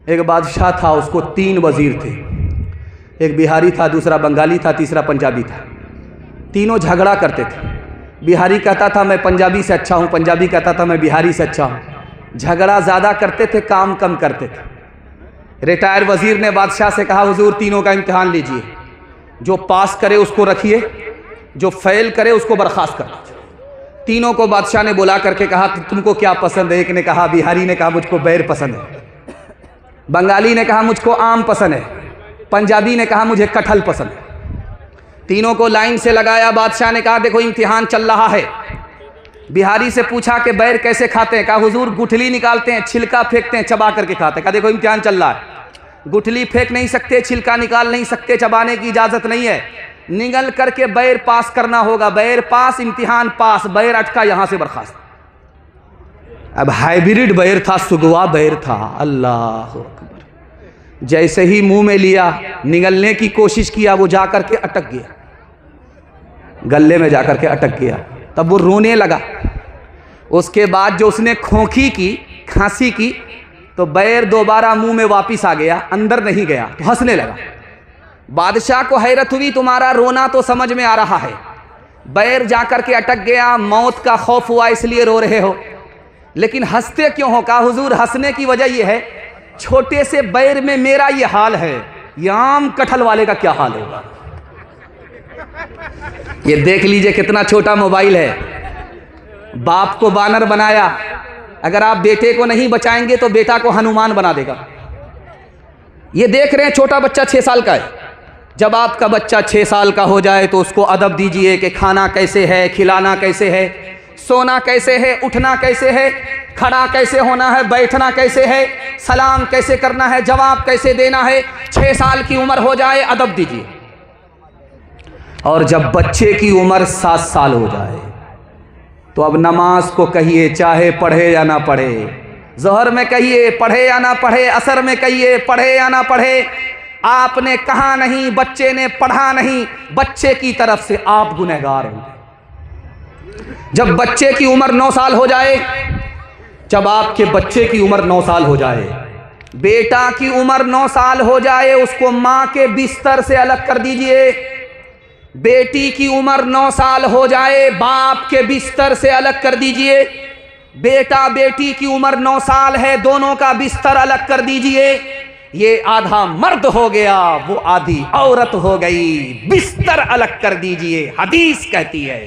एक बादशाह था, उसको 3 वजीर थे। एक बिहारी था, दूसरा बंगाली था, तीसरा पंजाबी था। तीनों झगड़ा करते थे। बिहारी कहता था मैं पंजाबी से अच्छा हूँ, पंजाबी कहता था मैं बिहारी से अच्छा हूँ। झगड़ा ज़्यादा करते थे, काम कम करते थे। रिटायर वजीर ने बादशाह से कहा हुजूर तीनों का इम्तिहान लीजिए, जो पास करे उसको रखिए, जो फेल करे उसको बर्खास्त कर दीजिए। तीनों को बादशाह ने बुला करके कहा तुमको क्या पसंद है? एक ने कहा, बिहारी ने कहा मुझको बैर पसंद है, बंगाली ने कहा मुझको आम पसंद है, पंजाबी ने कहा मुझे कटहल पसंद है। तीनों को लाइन से लगाया। बादशाह ने कहा देखो इम्तिहान चल रहा है। बिहारी से पूछा कि बैर कैसे खाते हैं? कहा हुजूर गुठली निकालते हैं, छिलका फेंकते हैं, चबा करके खाते हैं। कहा देखो इम्तिहान चल रहा है, गुठली फेंक नहीं सकते, छिलका निकाल नहीं सकते, चबाने की इजाज़त नहीं है, निगल करके बैर पास करना होगा। बैर पास, इम्तिहान पास, बैर अटका, यहाँ से बर्खास्त। अब हाइब्रिड बैर था, सुगवा बैर था। अल्लाह अकबर। जैसे ही मुंह में लिया, निगलने की कोशिश किया, वो जा करके अटक गया, गले में जाकर के अटक गया। तब वो रोने लगा। उसके बाद जो उसने खोखी की, खांसी की, तो बैर दोबारा मुंह में वापस आ गया, अंदर नहीं गया, तो हंसने लगा। बादशाह को हैरत हुई, तुम्हारा रोना तो समझ में आ रहा है, बैर जाकर के अटक गया, मौत का खौफ हुआ इसलिए रो रहे हो, लेकिन हंसते क्यों हो? कहा हुजूर हंसने की वजह यह है, छोटे से बैर में मेरा ये हाल है, ये आम कटहल वाले का क्या हाल होगा? ये देख लीजिए कितना छोटा मोबाइल है। बाप को बानर बनाया, अगर आप बेटे को नहीं बचाएंगे तो बेटा को हनुमान बना देगा। ये देख रहे हैं छोटा बच्चा 6 साल का है। जब आपका बच्चा 6 साल का हो जाए तो उसको अदब दीजिए कि खाना कैसे है, खिलाना कैसे है, सोना कैसे है, उठना कैसे है, खड़ा कैसे होना है, बैठना कैसे है, सलाम कैसे करना है, जवाब कैसे देना है। 6 साल की उम्र हो जाए अदब दीजिए। और जब बच्चे की उम्र 7 साल हो जाए तो अब नमाज को कहिए, चाहे पढ़े या ना पढ़े, ज़ोहर में कहिए पढ़े या ना पढ़े, असर में कहिए पढ़े या ना पढ़े, आपने कहा नहीं, बच्चे ने पढ़ा नहीं, बच्चे की तरफ से आप गुनहगार होंगे। जब बच्चे की उम्र 9 साल हो जाए, जब आपके बच्चे की उम्र 9 साल हो जाए, बेटा की उम्र 9 साल हो जाए, उसको माँ के बिस्तर से अलग कर दीजिए। बेटी की उम्र 9 साल हो जाए, बाप के बिस्तर से अलग कर दीजिए। बेटा बेटी की उम्र 9 साल है, दोनों का बिस्तर अलग कर दीजिए। ये आधा मर्द हो गया, वो आधी औरत हो गई, बिस्तर अलग कर दीजिए, हदीस कहती है।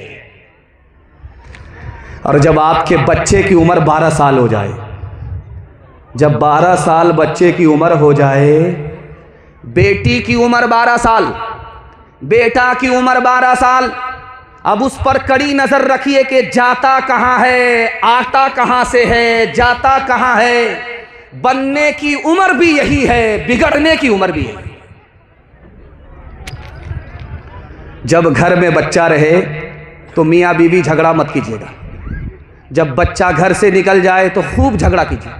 और जब आपके बच्चे की उम्र 12 साल हो जाए, जब 12 साल बच्चे की उम्र हो जाए, बेटी की उम्र 12 साल, बेटा की उम्र 12 साल, अब उस पर कड़ी नजर रखिए कि जाता कहाँ है, आता कहाँ से है, जाता कहाँ है। बनने की उम्र भी यही है, बिगड़ने की उम्र भी यही। जब घर में बच्चा रहे तो मियाँ बीवी झगड़ा मत कीजिएगा। जब बच्चा घर से निकल जाए तो खूब झगड़ा कीजिए।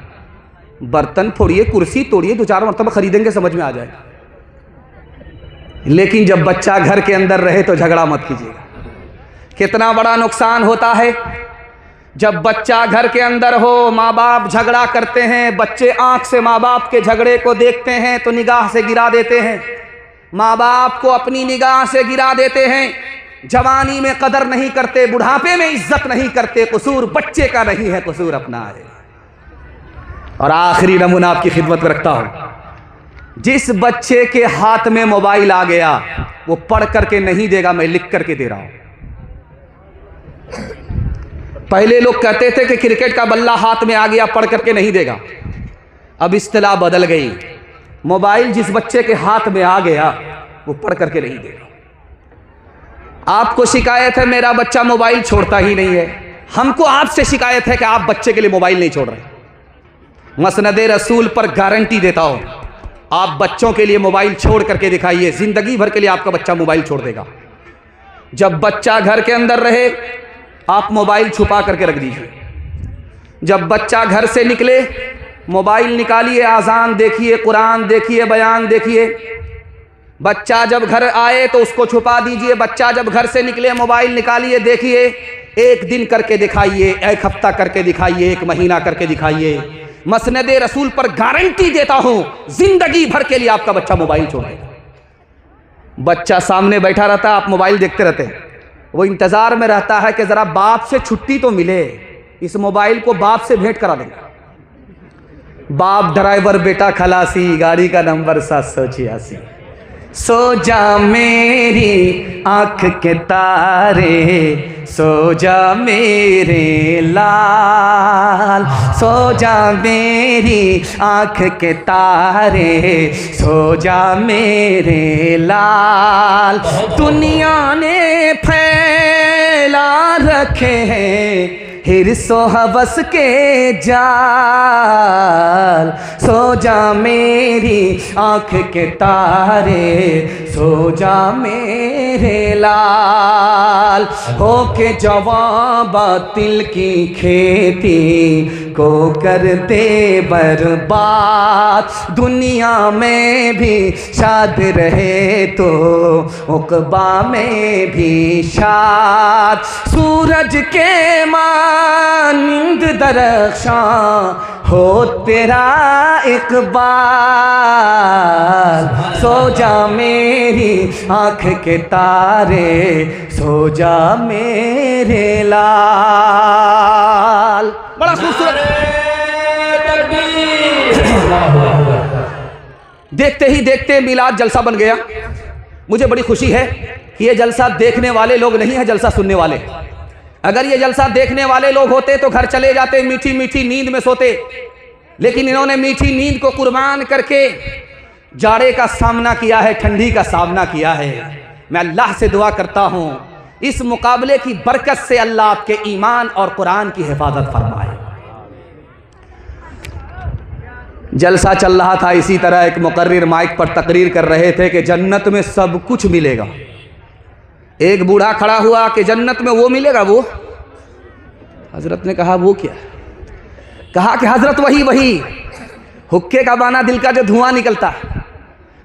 बर्तन फोड़िए, कुर्सी तोड़िए, 2-4 मरतबा खरीदेंगे, समझ में आ जाए। लेकिन जब बच्चा घर के अंदर रहे तो झगड़ा मत कीजिएगा। कितना बड़ा नुकसान होता है जब बच्चा घर के अंदर हो, माँ बाप झगड़ा करते हैं, बच्चे आंख से माँ बाप के झगड़े को देखते हैं तो निगाह से गिरा देते हैं, माँ बाप को अपनी निगाह से गिरा देते हैं। जवानी में कदर नहीं करते, बुढ़ापे में इज्जत नहीं करते। कसूर बच्चे का नहीं है, कसूर अपना है। और आखिरी नमूना आपकी खिदमत में रखता हूं, जिस बच्चे के हाथ में मोबाइल आ गया वो पढ़ करके नहीं देगा, मैं लिख करके दे रहा हूं। पहले लोग कहते थे कि क्रिकेट का बल्ला हाथ में आ गया, पढ़ करके नहीं देगा। अब इस्तिलाह बदल गई, मोबाइल जिस बच्चे के हाथ में आ गया वो पढ़ करके नहीं देगा। आपको शिकायत है मेरा बच्चा मोबाइल छोड़ता ही नहीं है, हमको आपसे शिकायत है कि आप बच्चे के लिए मोबाइल नहीं छोड़ रहे। मसनदे रसूल पर गारंटी देता हूं, आप बच्चों के लिए मोबाइल छोड़ करके दिखाइए, जिंदगी भर के लिए आपका बच्चा मोबाइल छोड़ देगा। जब बच्चा घर के अंदर रहे आप मोबाइल छुपा करके रख दीजिए। जब बच्चा घर से निकले मोबाइल निकालिए, आज़ान देखिए, कुरान देखिए, बयान देखिए। बच्चा जब घर आए तो उसको छुपा दीजिए। बच्चा जब घर से निकले मोबाइल निकालिए, देखिए। 1 दिन करके दिखाइए, 1 हफ्ता करके दिखाइए, 1 महीना करके दिखाइए। मसनद रसूल पर गारंटी देता हूं, जिंदगी भर के लिए आपका बच्चा मोबाइल छोड़ देगा। बच्चा सामने बैठा रहता है, आप मोबाइल देखते रहते हैं, वो इंतजार में रहता है कि जरा बाप से छुट्टी तो मिले, इस मोबाइल को बाप से भेंट करा देगा। बाप ड्राइवर, बेटा खलासी, गाड़ी का नंबर 786। सो जा मेरी आंख के तारे, सो जा मेरे लाल, सो जा मेरी आंख के तारे, सो जा मेरे लाल। दुनिया ने फैला रखे हैं हिर्सो हवस के जाल, सो जा मेरी आंख के तारे, सो जा मेरे लाल। हो के जवाब तिल की खेती को कर दे बर्बाद, दुनिया में भी शाद रहे तो उक़बा में भी शाद। सूरज के मानिंद दरख्शां हो तेरा इकबाल, सो जा मेरी आँख के तारे, सो जा मेरे लाल। बड़ा खूबसूरत। देखते ही देखते मिलाद जलसा बन गया। मुझे बड़ी खुशी है कि ये जलसा देखने वाले लोग नहीं है, जलसा सुनने वाले। अगर ये जलसा देखने वाले लोग होते तो घर चले जाते, मीठी मीठी नींद में सोते, लेकिन इन्होंने मीठी नींद को कुर्बान करके जाड़े का सामना किया है, ठंडी का सामना किया है। मैं अल्लाह से दुआ करता हूँ इस मुकाबले की बरकत से अल्लाह आपके ईमान और कुरान की हिफाजत फरमाए। जलसा चल रहा था, इसी तरह एक मुकर्रिर माइक पर तकरीर कर रहे थे कि जन्नत में सब कुछ मिलेगा। एक बूढ़ा खड़ा हुआ कि जन्नत में वो मिलेगा। वो हजरत ने कहा वो क्या? कहा कि हजरत वही हुक्के का बाना दिल का जो धुआं निकलता।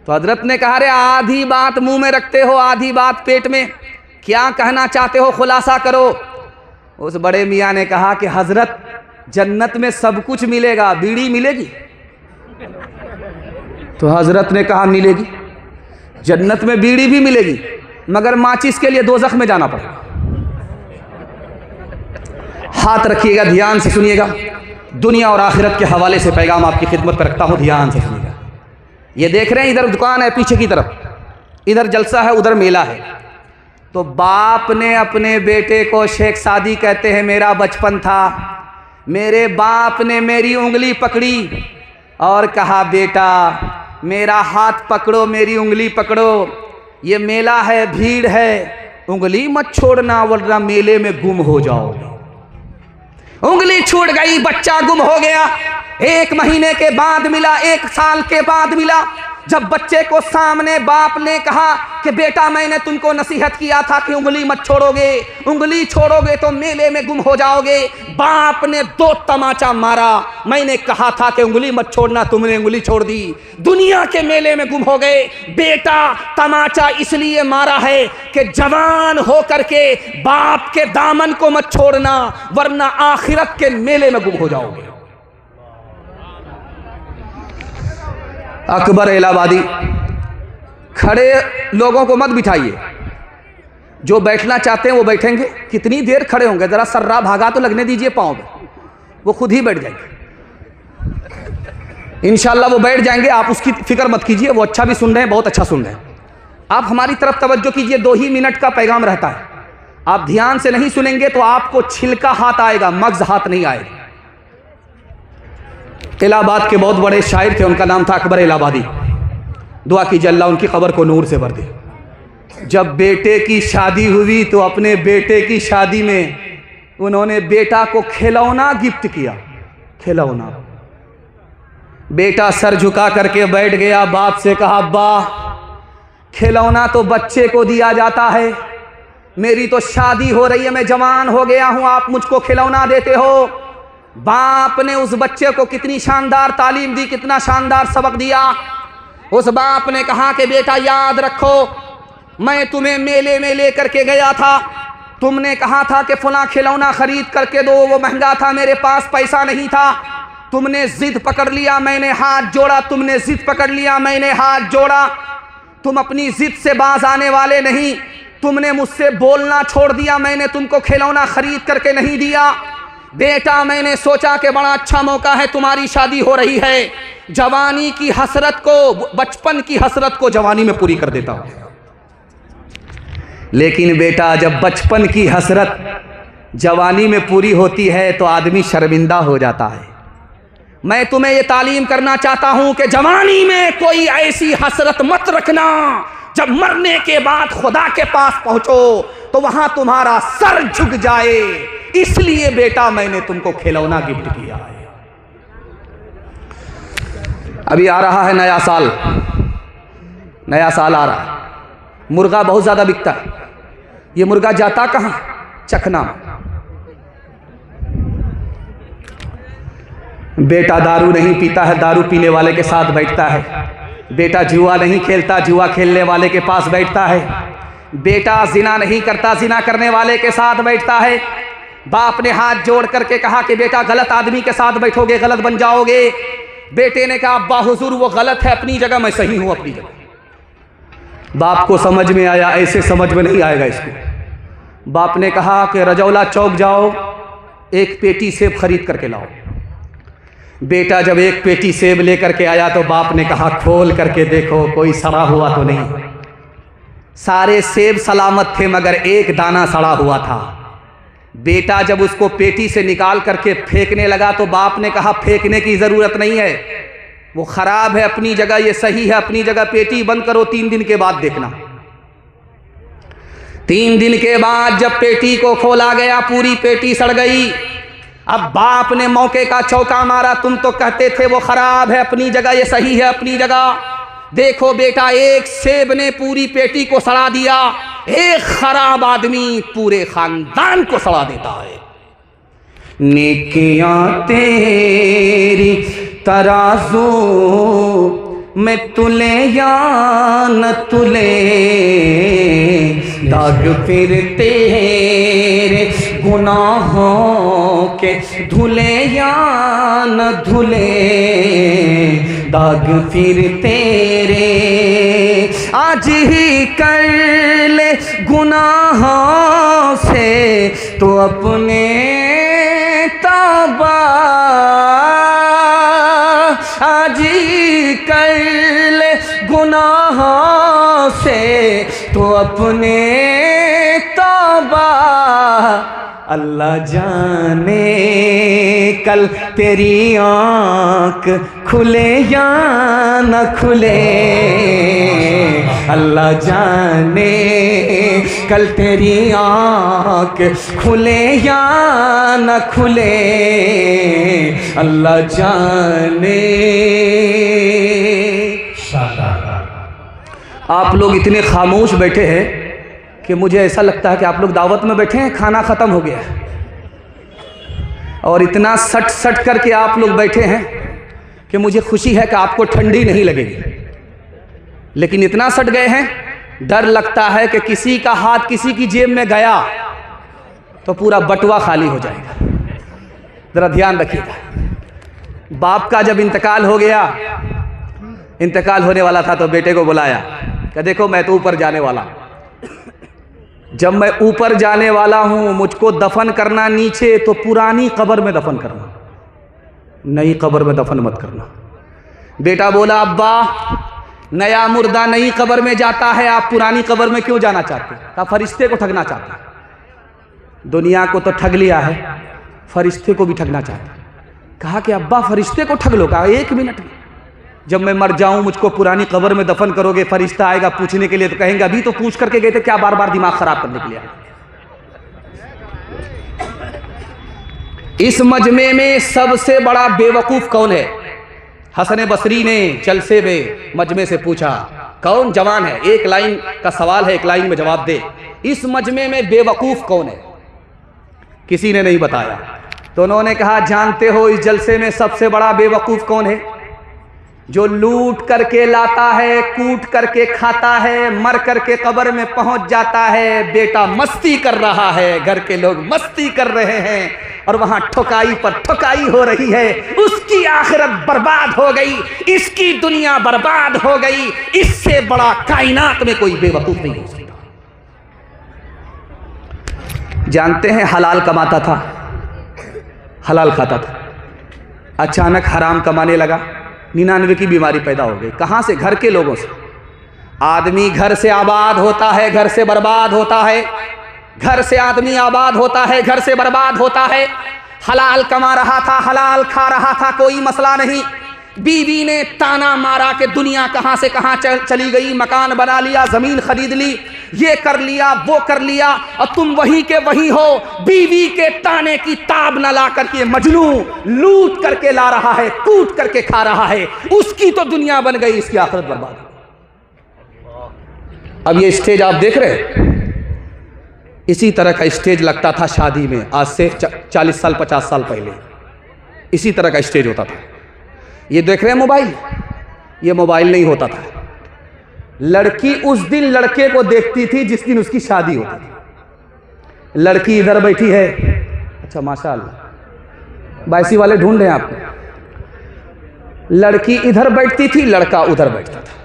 तो हजरत ने कहा रे आधी बात मुंह में रखते हो, आधी बात पेट में, क्या कहना चाहते हो, खुलासा करो। उस बड़े मियाँ ने कहा कि हजरत जन्नत में सब कुछ मिलेगा, बीड़ी मिलेगी? तो हजरत ने कहा मिलेगी, जन्नत में बीड़ी भी मिलेगी, मगर माचिस के लिए दोज़ख में जाना पड़ेगा। हाथ रखिएगा, ध्यान से सुनिएगा। दुनिया और आखिरत के हवाले से पैगाम आपकी खिदमत पर रखता हूँ, ध्यान से सुनिएगा। ये देख रहे हैं इधर दुकान है पीछे की तरफ, इधर जलसा है, उधर मेला है। तो बाप ने अपने बेटे को शेख सादी कहते हैं मेरा बचपन था, मेरे बाप ने मेरी उंगली पकड़ी और कहा बेटा मेरा हाथ पकड़ो, मेरी उंगली पकड़ो, ये मेला है, भीड़ है, उंगली मत छोड़ना वरना मेले में गुम हो जाओगे। उंगली छूट गई, बच्चा गुम हो गया। 1 महीने के बाद मिला, 1 साल के बाद मिला। जब बच्चे को सामने बाप ने कहा कि बेटा मैंने तुमको नसीहत किया था कि उंगली मत छोड़ोगे, उंगली छोड़ोगे तो मेले में गुम हो जाओगे। बाप ने 2 तमाचा मारा, मैंने कहा था कि उंगली मत छोड़ना, तुमने उंगली छोड़ दी, दुनिया के मेले में गुम हो गए। बेटा तमाचा इसलिए मारा है कि जवान हो करके बाप के दामन को मत छोड़ना वरना आखिरत के मेले में गुम हो जाओगे। अकबर इलाहाबादी, खड़े लोगों को मत बिठाइए, जो बैठना चाहते हैं वो बैठेंगे। कितनी देर खड़े होंगे, जरा सर्रा भागा तो लगने दीजिए पाँव में, वो खुद ही बैठ जाएंगे। इंशाल्लाह वो बैठ जाएंगे, आप उसकी फिक्र मत कीजिए। वो अच्छा भी सुन रहे हैं, बहुत अच्छा सुन रहे हैं। आप हमारी तरफ तवज्जो कीजिए, 2 ही मिनट का पैगाम रहता है। आप ध्यान से नहीं सुनेंगे तो आपको छिलका हाथ आएगा, मग्ज हाथ नहीं आएगा। इलाहाबाद के बहुत बड़े शायर थे, उनका नाम था अकबर इलाहाबादी। दुआ कीजिए अल्लाह उनकी कब्र को नूर से भर दे। जब बेटे की शादी हुई तो अपने बेटे की शादी में उन्होंने बेटा को खिलौना गिफ्ट किया। खिलौना। बेटा सर झुका करके बैठ गया, बाप से कहा अब्बा खिलौना तो बच्चे को दिया जाता है, मेरी तो शादी हो रही है, मैं जवान हो गया हूं, आप मुझको खिलौना देते हो। बाप ने उस बच्चे को कितनी शानदार तालीम दी, कितना शानदार सबक दिया। उस बाप ने कहा कि बेटा याद रखो, मैं तुम्हें मेले में लेकर के गया था, तुमने कहा था कि फलां खिलौना खरीद करके दो, वो महंगा था, मेरे पास पैसा नहीं था। तुमने जिद पकड़ लिया, मैंने हाथ जोड़ा, तुमने जिद पकड़ लिया, मैंने हाथ जोड़ा। तुम अपनी जिद से बाज आने वाले नहीं। तुमने मुझसे बोलना छोड़ दिया, मैंने तुमको खिलौना खरीद करके नहीं दिया। बेटा मैंने सोचा कि बड़ा अच्छा मौका है, तुम्हारी शादी हो रही है, जवानी की हसरत को, बचपन की हसरत को जवानी में पूरी कर देता हूं। लेकिन बेटा जब बचपन की हसरत जवानी में पूरी होती है तो आदमी शर्मिंदा हो जाता है। मैं तुम्हें यह तालीम करना चाहता हूं कि जवानी में कोई ऐसी हसरत मत रखना, जब मरने के बाद खुदा के पास पहुंचो तो वहां तुम्हारा सर झुक जाए। इसलिए बेटा मैंने तुमको खिलौना गिफ्ट किया है। अभी आ रहा है नया साल, नया साल आ रहा है, मुर्गा बहुत ज्यादा बिकता है। ये मुर्गा जाता कहां? चखना। बेटा दारू नहीं पीता है, दारू पीने वाले के साथ बैठता है। बेटा जुआ नहीं खेलता, जुआ खेलने वाले के पास बैठता है। बेटा जिना नहीं करता, जिना करने वाले के साथ बैठता है। बाप ने हाथ जोड़ करके कहा कि बेटा गलत आदमी के साथ बैठोगे गलत बन जाओगे। बेटे ने कहा अब्बा हुजूर वो गलत है अपनी जगह, मैं सही हूं अपनी जगह। बाप को समझ में आया, ऐसे समझ में नहीं आएगा इसको। बाप ने कहा कि रजौला चौक जाओ, एक पेटी सेब खरीद करके लाओ। बेटा जब एक पेटी सेब लेकर के आया तो बाप ने कहा खोल करके देखो कोई सड़ा हुआ तो नहीं। सारे सेब सलामत थे मगर एक दाना सड़ा हुआ था। बेटा जब उसको पेटी से निकाल करके फेंकने लगा तो बाप ने कहा फेंकने की जरूरत नहीं है, वो खराब है अपनी जगह, ये सही है अपनी जगह, पेटी बंद करो, 3 दिन के बाद देखना। 3 दिन के बाद जब पेटी को खोला गया पूरी पेटी सड़ गई। अब बाप ने मौके का चौका मारा, तुम तो कहते थे वो खराब है अपनी जगह, ये सही है अपनी जगह। देखो बेटा एक सेब ने पूरी पेटी को सड़ा दिया। एक खराब आदमी पूरे खानदान को सड़ा देता है। नेकियां तेरी तराजू में तुले या न तुले, दाग फिर तेरे गुनाहों के धुले या न धुले, दाग फिर तेरे आज ही कर ले गुनाहों से तो अपने तौबा, आज ही कर ले गुनाहों से तो अपने तौबा। अल्लाह जाने कल तेरी आँख खुले या न खुले, अल्लाह जाने कल तेरी आँख खुले या न खुले, अल्लाह जाने। आप लोग इतने खामोश बैठे हैं कि मुझे ऐसा लगता है कि आप लोग दावत में बैठे हैं, खाना ख़त्म हो गया है, और इतना सट सट करके आप लोग बैठे हैं कि मुझे खुशी है कि आपको ठंडी नहीं लगेगी। लेकिन इतना सट गए हैं, डर लगता है कि किसी का हाथ किसी की जेब में गया तो पूरा बटुआ खाली हो जाएगा। ज़रा ध्यान रखिएगा। बाप का जब इंतकाल हो गया, इंतकाल होने वाला था तो बेटे को बुलाया कि देखो मैं तो ऊपर जाने वाला हूँ, जब मैं ऊपर जाने वाला हूँ मुझको दफन करना नीचे तो पुरानी कब्र में दफन करना, नई कब्र में दफन मत करना। बेटा बोला अब्बा नया मुर्दा नई कब्र में जाता है, आप पुरानी कब्र में क्यों जाना चाहते? कहा फरिश्ते को ठगना चाहते। दुनिया को तो ठग लिया है, फरिश्ते को भी ठगना चाहते। कहा कि अब्बा फरिश्ते को ठग लो। कहा 1 मिनट में, जब मैं मर जाऊं मुझको पुरानी कब्र में दफन करोगे, फरिश्ता आएगा पूछने के लिए तो कहेंगे अभी तो पूछ करके गए थे, क्या बार बार दिमाग खराब करने के लिए आए? इस मजमे में सबसे बड़ा बेवकूफ कौन है? हसन बसरी ने जलसे में मजमे से पूछा कौन जवान है, एक लाइन का सवाल है, एक लाइन में जवाब दे। इस मजमे में बेवकूफ कौन है? किसी ने नहीं बताया। तो उन्होंने कहा जानते हो इस जलसे में सबसे बड़ा बेवकूफ कौन है? जो लूट करके लाता है, कूट करके खाता है, मर करके कब्र में पहुंच जाता है। बेटा मस्ती कर रहा है, घर के लोग मस्ती कर रहे हैं और वहां ठुकाई पर ठुकाई हो रही है। उसकी आखिरत बर्बाद हो गई, इसकी दुनिया बर्बाद हो गई। इससे बड़ा कायनात में कोई बेवकूफ नहीं हो सकता। जानते हैं, हलाल कमाता था, हलाल खाता था, अचानक हराम कमाने लगा, 99 की बीमारी पैदा हो गई। कहाँ से? घर के लोगों से। आदमी घर से आबाद होता है, घर से बर्बाद होता है। घर से आदमी आबाद होता है, घर से बर्बाद होता है। हलाल कमा रहा था, हलाल खा रहा था, कोई मसला नहीं। बीवी ने ताना मारा कि दुनिया कहाँ से कहाँ चली गई, मकान बना लिया, जमीन खरीद ली, ये कर लिया, वो कर लिया, और तुम वहीं के वहीं हो। बीवी के ताने की ताब न ला करके मजनू लूट करके ला रहा है, कूट करके खा रहा है। उसकी तो दुनिया बन गई, इसकी आखिरत बर्बाद। अब ये स्टेज आप देख रहे हैं, इसी तरह का स्टेज लगता था शादी में आज से 40 साल 50 साल पहले। इसी तरह का स्टेज होता था। ये देख रहे हैं मोबाइल, ये मोबाइल नहीं होता था। लड़की उस दिन लड़के को देखती थी जिस दिन उसकी शादी होती थी। लड़की इधर बैठी है, अच्छा माशाअल्लाह, बाइसी वाले ढूंढ रहे हैं आपको। लड़की इधर बैठती थी, लड़का उधर बैठता था।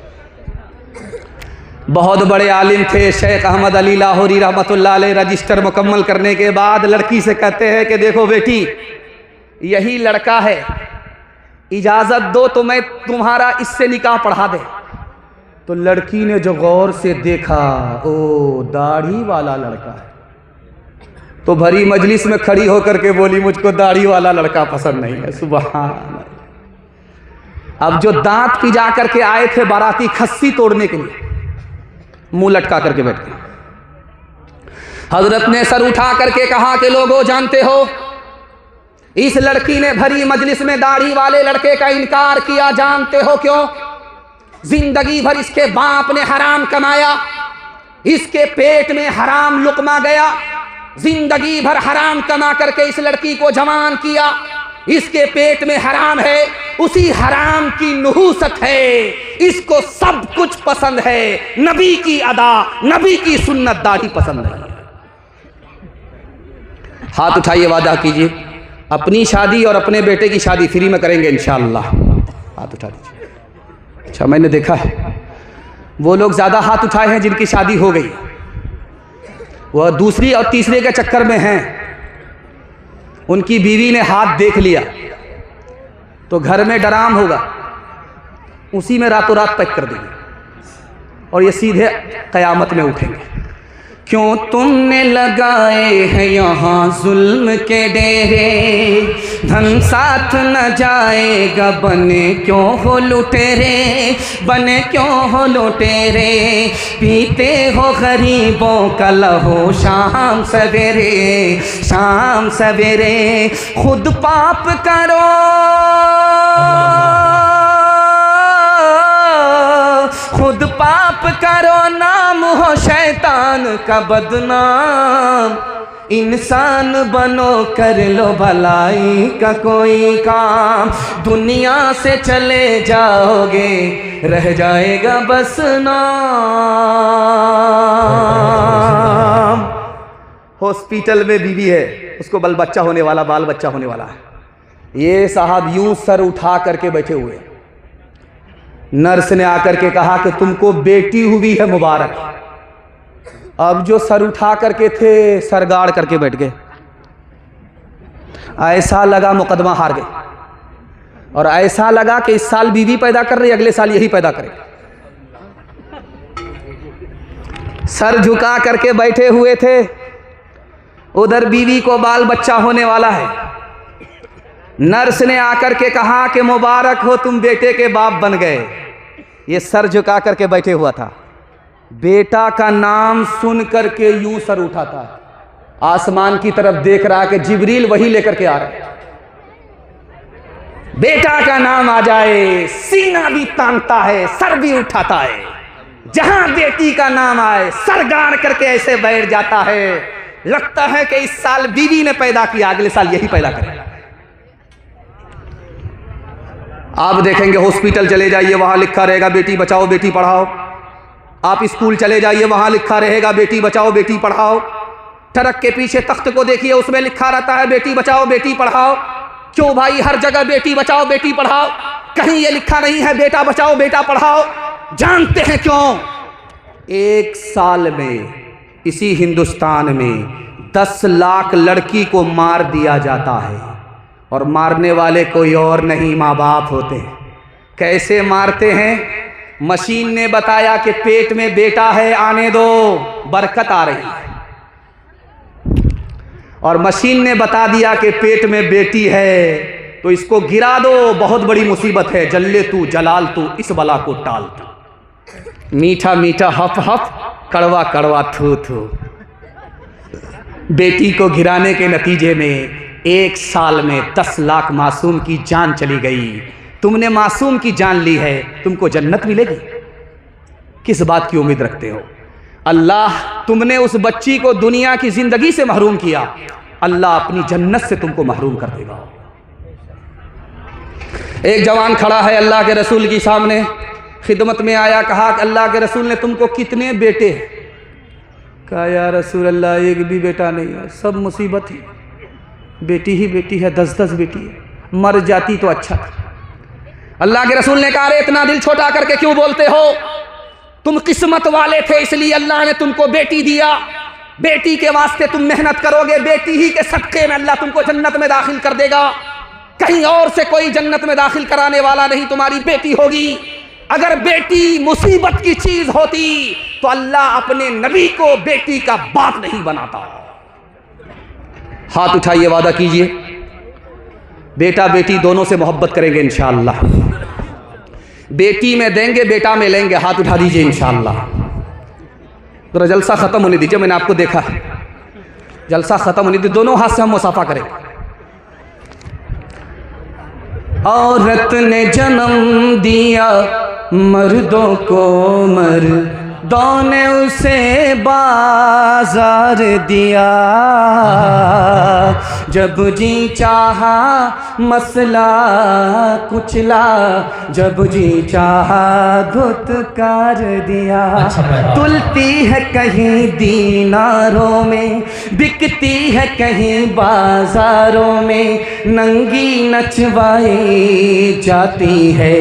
बहुत बड़े आलिम थे शेख अहमद अली लाहौरी रहमतुल्लाह अलैह। रजिस्टर मुकम्मल करने के बाद लड़की से कहते हैं कि देखो बेटी, यही लड़का है, इजाज़त दो तो मैं तुम्हारा इससे निकाह पढ़ा दे। तो लड़की ने जो गौर से देखा, ओ दाढ़ी वाला लड़का है, तो भरी मजलिस में खड़ी होकर के बोली मुझको दाढ़ी वाला लड़का पसंद नहीं है। सुभान अल्लाह। अब जो दांत पिजा करके आए थे बाराती खस्सी तोड़ने के लिए, मुंह लटका करके बैठ गए। हजरत ने सर उठा करके कहा कि लोगों जानते हो, इस लड़की ने भरी मजलिस में दाढ़ी वाले लड़के का इनकार किया। जानते हो क्यों? जिंदगी भर इसके बाप ने हराम कमाया, इसके पेट में हराम लुकमा गया। जिंदगी भर हराम कमा करके इस लड़की को जवान किया, इसके पेट में हराम है, उसी हराम की नुहूसत है। इसको सब कुछ पसंद है, नबी की अदा, नबी की सुन्नत, दाढ़ी पसंद नहीं। हाथ उठाइए, वादा कीजिए अपनी शादी और अपने बेटे की शादी फ्री में करेंगे इंशाअल्लाह। हाथ उठा दीजिए। अच्छा, मैंने देखा है वो लोग ज़्यादा हाथ उठाए हैं जिनकी शादी हो गई, वह दूसरी और तीसरे के चक्कर में हैं। उनकी बीवी ने हाथ देख लिया तो घर में डराम होगा, उसी में रातों रात पैक कर देंगे और ये सीधे क़यामत में उठेंगे। क्यों तुमने लगाए हैं यहाँ जुल्म के डेरे, धन साथ न जाएगा, बने क्यों हो लुटेरे, बने क्यों हो लुटेरे। पीते हो गरीबों का लहू शाम सवेरे, शाम सवेरे। खुद पाप करो, खुद पाप करो, नाम हो शैतान का बदनाम। इंसान बनो, कर लो भलाई का कोई काम। दुनिया से चले जाओगे, रह जाएगा बस नाम। हॉस्पिटल में बीवी है, उसको बाल बच्चा होने वाला, बाल बच्चा होने वाला है। ये साहब यूं सर उठा करके बैठे हुए। नर्स ने आकर के कहा कि तुमको बेटी हुई है, मुबारक। अब जो सर उठा करके थे, सर गाड़ करके बैठ गए। ऐसा लगा मुकदमा हार गए, और ऐसा लगा कि इस साल बीवी पैदा कर रही, अगले साल यही पैदा करे। सर झुका करके बैठे हुए थे, उधर बीवी को बाल बच्चा होने वाला है। नर्स ने आकर के कहा कि मुबारक हो, तुम बेटे के बाप बन गए। ये सर झुका करके बैठे हुआ था। बेटा का नाम सुन करके यूं सर उठाता है, आसमान की तरफ देख रहा कि जिब्रील वही लेकर के आ रहा है। बेटा का नाम आ जाए, सीना भी तानता है, सर भी उठाता है। जहां बेटी का नाम आए, सर गाड़ करके ऐसे बैठ जाता है, लगता है कि इस साल बीवी ने पैदा किया, अगले साल यही पैदा करेगा। आप देखेंगे हॉस्पिटल चले जाइए, वहाँ लिखा रहेगा बेटी बचाओ बेटी पढ़ाओ। आप स्कूल चले जाइए, वहाँ लिखा रहेगा बेटी बचाओ बेटी पढ़ाओ। ट्रक के पीछे तख्त को देखिए, उसमें लिखा रहता है बेटी बचाओ बेटी पढ़ाओ। क्यों भाई हर जगह बेटी बचाओ बेटी पढ़ाओ? कहीं ये लिखा नहीं है बेटा बचाओ बेटा पढ़ाओ? जानते हैं क्यों? 1 साल में इसी हिंदुस्तान में 10 लाख लड़की को मार दिया जाता है, और मारने वाले कोई और नहीं, माँ बाप होते हैं। कैसे मारते हैं? मशीन ने बताया कि पेट में बेटा है, आने दो, बरकत आ रही है। और मशीन ने बता दिया कि पेट में बेटी है, तो इसको गिरा दो, बहुत बड़ी मुसीबत है, जल्ले तू जलाल तू, इस बला को टाल तू। मीठा मीठा हफ हफ, कड़वा कड़वा थू थू। बेटी को गिराने के नतीजे में 1 साल में 10 लाख मासूम की जान चली गई। तुमने मासूम की जान ली है, तुमको जन्नत मिलेगी? किस बात की उम्मीद रखते हो? अल्लाह, तुमने उस बच्ची को दुनिया की जिंदगी से महरूम किया, अल्लाह अपनी जन्नत से तुमको महरूम कर देगा। एक जवान खड़ा है अल्लाह के रसूल के सामने, खिदमत में आया, कहा कि अल्लाह के रसूल ने तुमको कितने बेटे हैं? कहा या रसूल अल्लाह, एक भी बेटा नहीं है, सब मुसीबत ही, बेटी ही बेटी है, 10-10 बेटी है, मर जाती तो अच्छा था। अल्लाह के रसूल ने कहा, अरे इतना दिल छोटा करके क्यों बोलते हो? तुम किस्मत वाले थे, इसलिए अल्लाह ने तुमको बेटी दिया। बेटी के वास्ते तुम मेहनत करोगे, बेटी ही के सदके में अल्लाह तुमको जन्नत में दाखिल कर देगा। कहीं और से कोई जन्नत में दाखिल कराने वाला नहीं, तुम्हारी बेटी होगी। अगर बेटी मुसीबत की चीज होती तो अल्लाह अपने नबी को बेटी का बाप नहीं बनाता। हाथ उठाइए, वादा कीजिए, बेटा बेटी दोनों से मोहब्बत करेंगे इंशाअल्लाह। बेटी में देंगे, बेटा में लेंगे। हाथ उठा दीजिए इंशाअल्लाह। तो जलसा खत्म होने दीजिए, मैंने आपको देखा है, जलसा खत्म होने दीजिए, दोनों हाथ से हम मुसाफा करें। औरत ने जन्म दिया मर्दों को, मर्दों ने उसे बाजार दिया। जब जी चाहा मसला कुचला, जब जी चाहा धुतकार दिया। तुलती है कहीं दीनारों में, बिकती है कहीं बाजारों में, नंगी नचवाई जाती है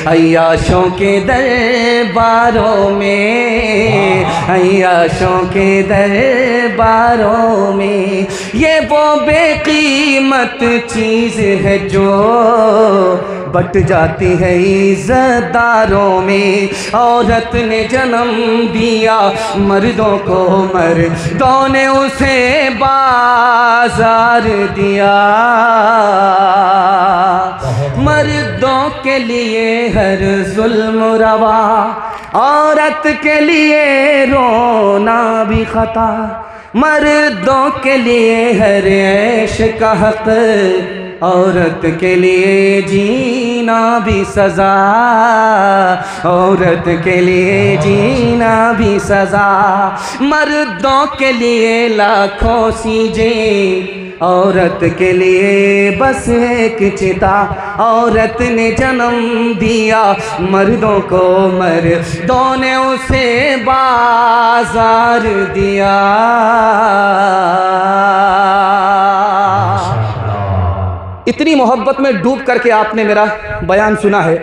अय्याशों के दरबारों में, अय्याशों के दरबारों में। ये वो बेकीमत चीज़ है जो बट जाती है इज़्ज़तदारों में। औरत ने जन्म दिया मर्दों को, मर्दों ने उसे बाजार दिया। मर्दों के लिए हर जुल्म रवा, औरत के लिए रोना भी खता। मर्दों के लिए हर ऐश का हक, औरत के लिए जीना भी सजा। औरत के लिए जीना भी सजा। मर्दों के लिए लाखों सीजें, औरत के लिए बस एक चिता। औरत ने जन्म दिया मर्दों को, मर्दों ने उसे बाजार दिया। इतनी मोहब्बत में डूब करके आपने मेरा बयान सुना है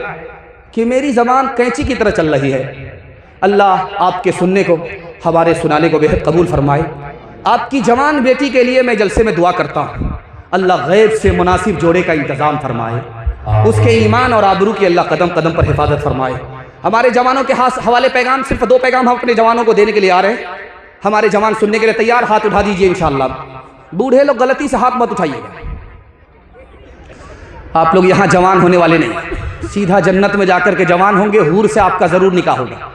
कि मेरी ज़बान कैंची की तरह चल रही है। अल्लाह आपके सुनने को, हमारे सुनाने को बेहद कबूल फरमाए। आपकी जवान बेटी के लिए मैं जलसे में दुआ करता हूँ, अल्लाह गैब से मुनासिब जोड़े का इंतज़ाम फरमाए, उसके ईमान और आबरू की अल्लाह कदम कदम पर हिफाजत फरमाए। हमारे जवानों के हवाले पैगाम, सिर्फ 2 पैगाम हम अपने जवानों को देने के लिए आ रहे हैं। हमारे जवान सुनने के लिए तैयार, हाथ उठा दीजिए इंशाअल्लाह। बूढ़े लोग गलती से हाथ मत उठाइएगा, आप लोग यहाँ जवान होने वाले नहीं, सीधा जन्नत में जाकर के जवान होंगे, हूर से आपका ज़रूर निकाह होगा।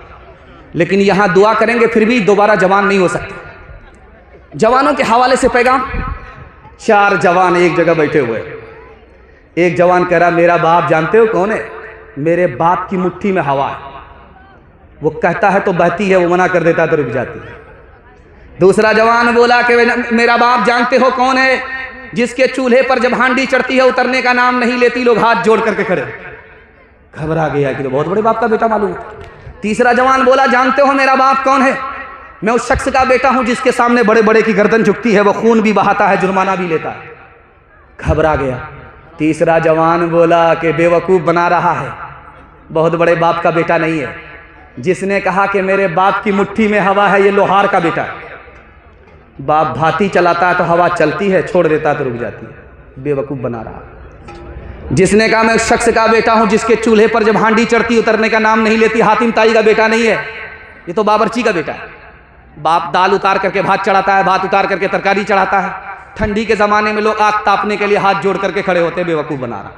लेकिन यहाँ दुआ करेंगे फिर भी दोबारा जवान नहीं हो सकते। जवानों के हवाले से पैगाम, 4 जवान एक जगह बैठे हुए। एक जवान कह रहा, मेरा बाप जानते हो कौन है? मेरे बाप की मुट्ठी में हवा है, वो कहता है तो बहती है, वो मना कर देता है तो रुक जाती है। दूसरा जवान बोला कि मेरा बाप जानते हो कौन है? जिसके चूल्हे पर जब हांडी चढ़ती है उतरने का नाम नहीं लेती, लोग हाथ जोड़ करके खड़े। घबरा गया कि तो बहुत बड़े बाप का बेटा मालूम है। तीसरा जवान बोला, जानते हो मेरा बाप कौन है? मैं उस शख्स का बेटा हूं जिसके सामने बड़े बड़े की गर्दन झुकती है, वो खून भी बहाता है, जुर्माना भी लेता है। घबरा गया। तीसरा जवान बोला कि बेवकूफ़ बना रहा है, बहुत बड़े बाप का बेटा नहीं है। जिसने कहा कि मेरे बाप की मुट्ठी में हवा है, ये लोहार का बेटा है। बाप भाती चलाता है तो हवा चलती है, छोड़ देता है तो रुक जाती है। बेवकूफ़ बना रहा है। जिसने कहा मैं उस शख्स का बेटा हूं जिसके चूल्हे पर जब हांडी चढ़ती उतरने का नाम नहीं लेती, हातिम ताई का बेटा नहीं है, ये तो बावर्ची का बेटा है। बाप दाल उतार करके भात चढ़ाता है, भात उतार करके तरकारी चढ़ाता है। ठंडी के ज़माने में लोग आग तापने के लिए हाथ जोड़ करके खड़े होते, बेवकूफ़ बना रहा।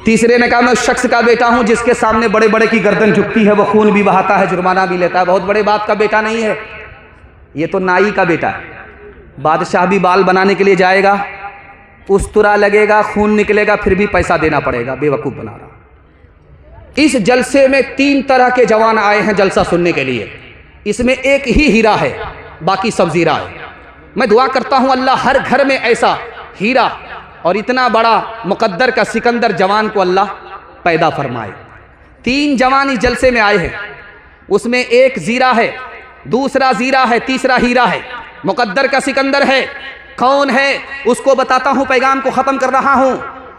तीसरे ने कहा मैं उस शख्स का बेटा हूं जिसके सामने बड़े बड़े की गर्दन झुकती है, वो खून भी बहाता है, जुर्माना भी लेता है, बहुत बड़े बाप का बेटा नहीं है, ये तो नाई का बेटा है। बादशाह भी बाल बनाने के लिए जाएगा, उस्तरा लगेगा, खून निकलेगा, फिर भी पैसा देना पड़ेगा, बेवकूफ़ बना रहा। इस जलसे में 3 तरह के जवान आए हैं जलसा सुनने के लिए। इसमें एक ही हीरा है, बाकी सब जीरा है। मैं दुआ करता हूं अल्लाह हर घर में ऐसा हीरा और इतना बड़ा मुकद्दर का सिकंदर जवान को अल्लाह पैदा फरमाए। 3 जवान इस जलसे में आए हैं, उसमें एक जीरा है, दूसरा जीरा है, तीसरा हीरा है, मुकद्दर का सिकंदर है। कौन है उसको बताता हूं, पैगाम को ख़त्म कर रहा हूं।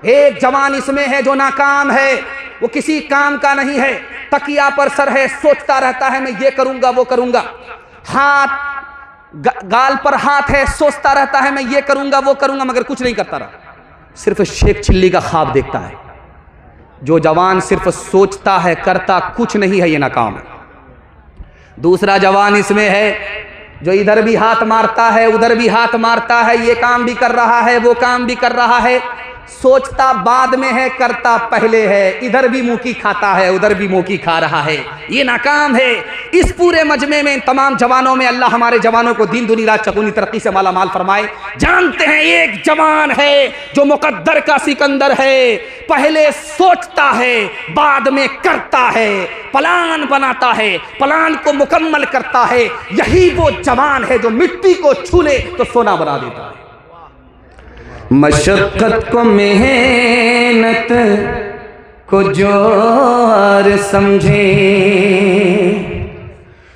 एक जवान इसमें है जो नाकाम है, वो किसी काम का नहीं है, तकिया पर सर है, सोचता रहता है मैं ये करूंगा वो करूंगा। हाथ गाल पर हाथ है, सोचता रहता है मैं ये करूंगा वो करूंगा, मगर कुछ नहीं करता रहा, सिर्फ शेख चिल्ली का ख्वाब देखता है। जो जवान सिर्फ सोचता है, करता कुछ नहीं है, ये नाकाम है। दूसरा जवान इसमें है जो इधर भी हाथ मारता है, उधर भी हाथ मारता है, ये काम भी कर रहा है, वो काम भी कर रहा है, सोचता बाद में है, करता पहले है, इधर भी मुंह की खाता है, उधर भी मुंह की खा रहा है, ये नाकाम है। इस पूरे मजमे में तमाम जवानों में अल्लाह हमारे जवानों को दिन दुनी रात चकुनी तरक्की से माला माल फरमाए। जानते हैं एक जवान है जो मुकद्दर का सिकंदर है, पहले सोचता है, बाद में करता है, प्लान बनाता है, प्लान को मुकम्मल करता है। यही वो जवान है जो मिट्टी को छू ले तो सोना बना देता है। मशक्कत को मेहनत को जो और समझे,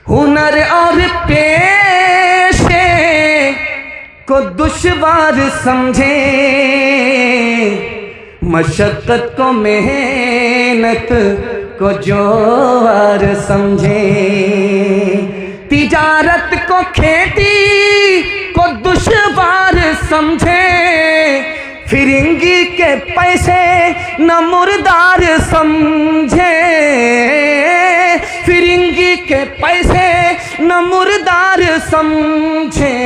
हुनर और पेशे को दुश्वार समझे। मशक्कत को मेहनत को जो और समझे, तिजारत को खेती को दुश्वार समझे। फिरंगी के पैसे न मुर्दार समझे, फिरंगी के पैसे न मुर्दार समझे।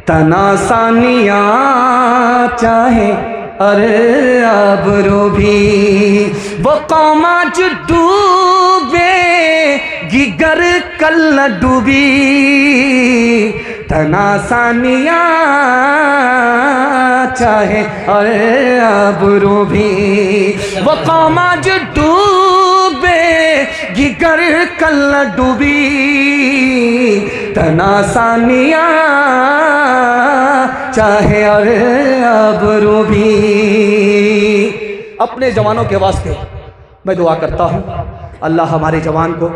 तनासानियाँ चाहे अरे आबरू भी, वो कौमा जो डूबे गिगर कल न डूबी। तनासानियाँ चाहे अरे आबरू भी, वो कौमा जो डूबे गिगर कल न डूबी। तनासानियाँ चाहे अरे आबरू भी। अपने जवानों के वास्ते मैं दुआ करता हूँ अल्लाह हमारे जवान को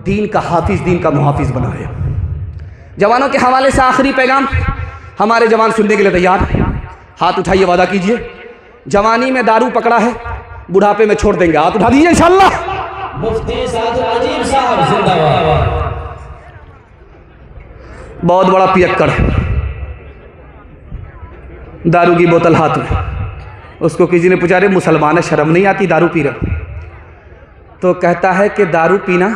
दीन का हाफिज, दीन का मुहाफिज बनाए। जवानों के हवाले से आखिरी पैगाम, हमारे जवान सुनने के लिए तैयार, हाथ उठाइए, वादा कीजिए। जवानी में दारू पकड़ा है, बुढ़ापे में छोड़ देंगे, हाथ उठा दीजिए इंशाअल्लाह। मुफ्ती सादुल अजीम साहब जिंदाबाद। बहुत बड़ा पियक्कड़, दारू की बोतल हाथ में, उसको किसी ने पूछा रे मुसलमान है, शर्म नहीं आती दारू पी रहे? तो कहता है कि दारू पीना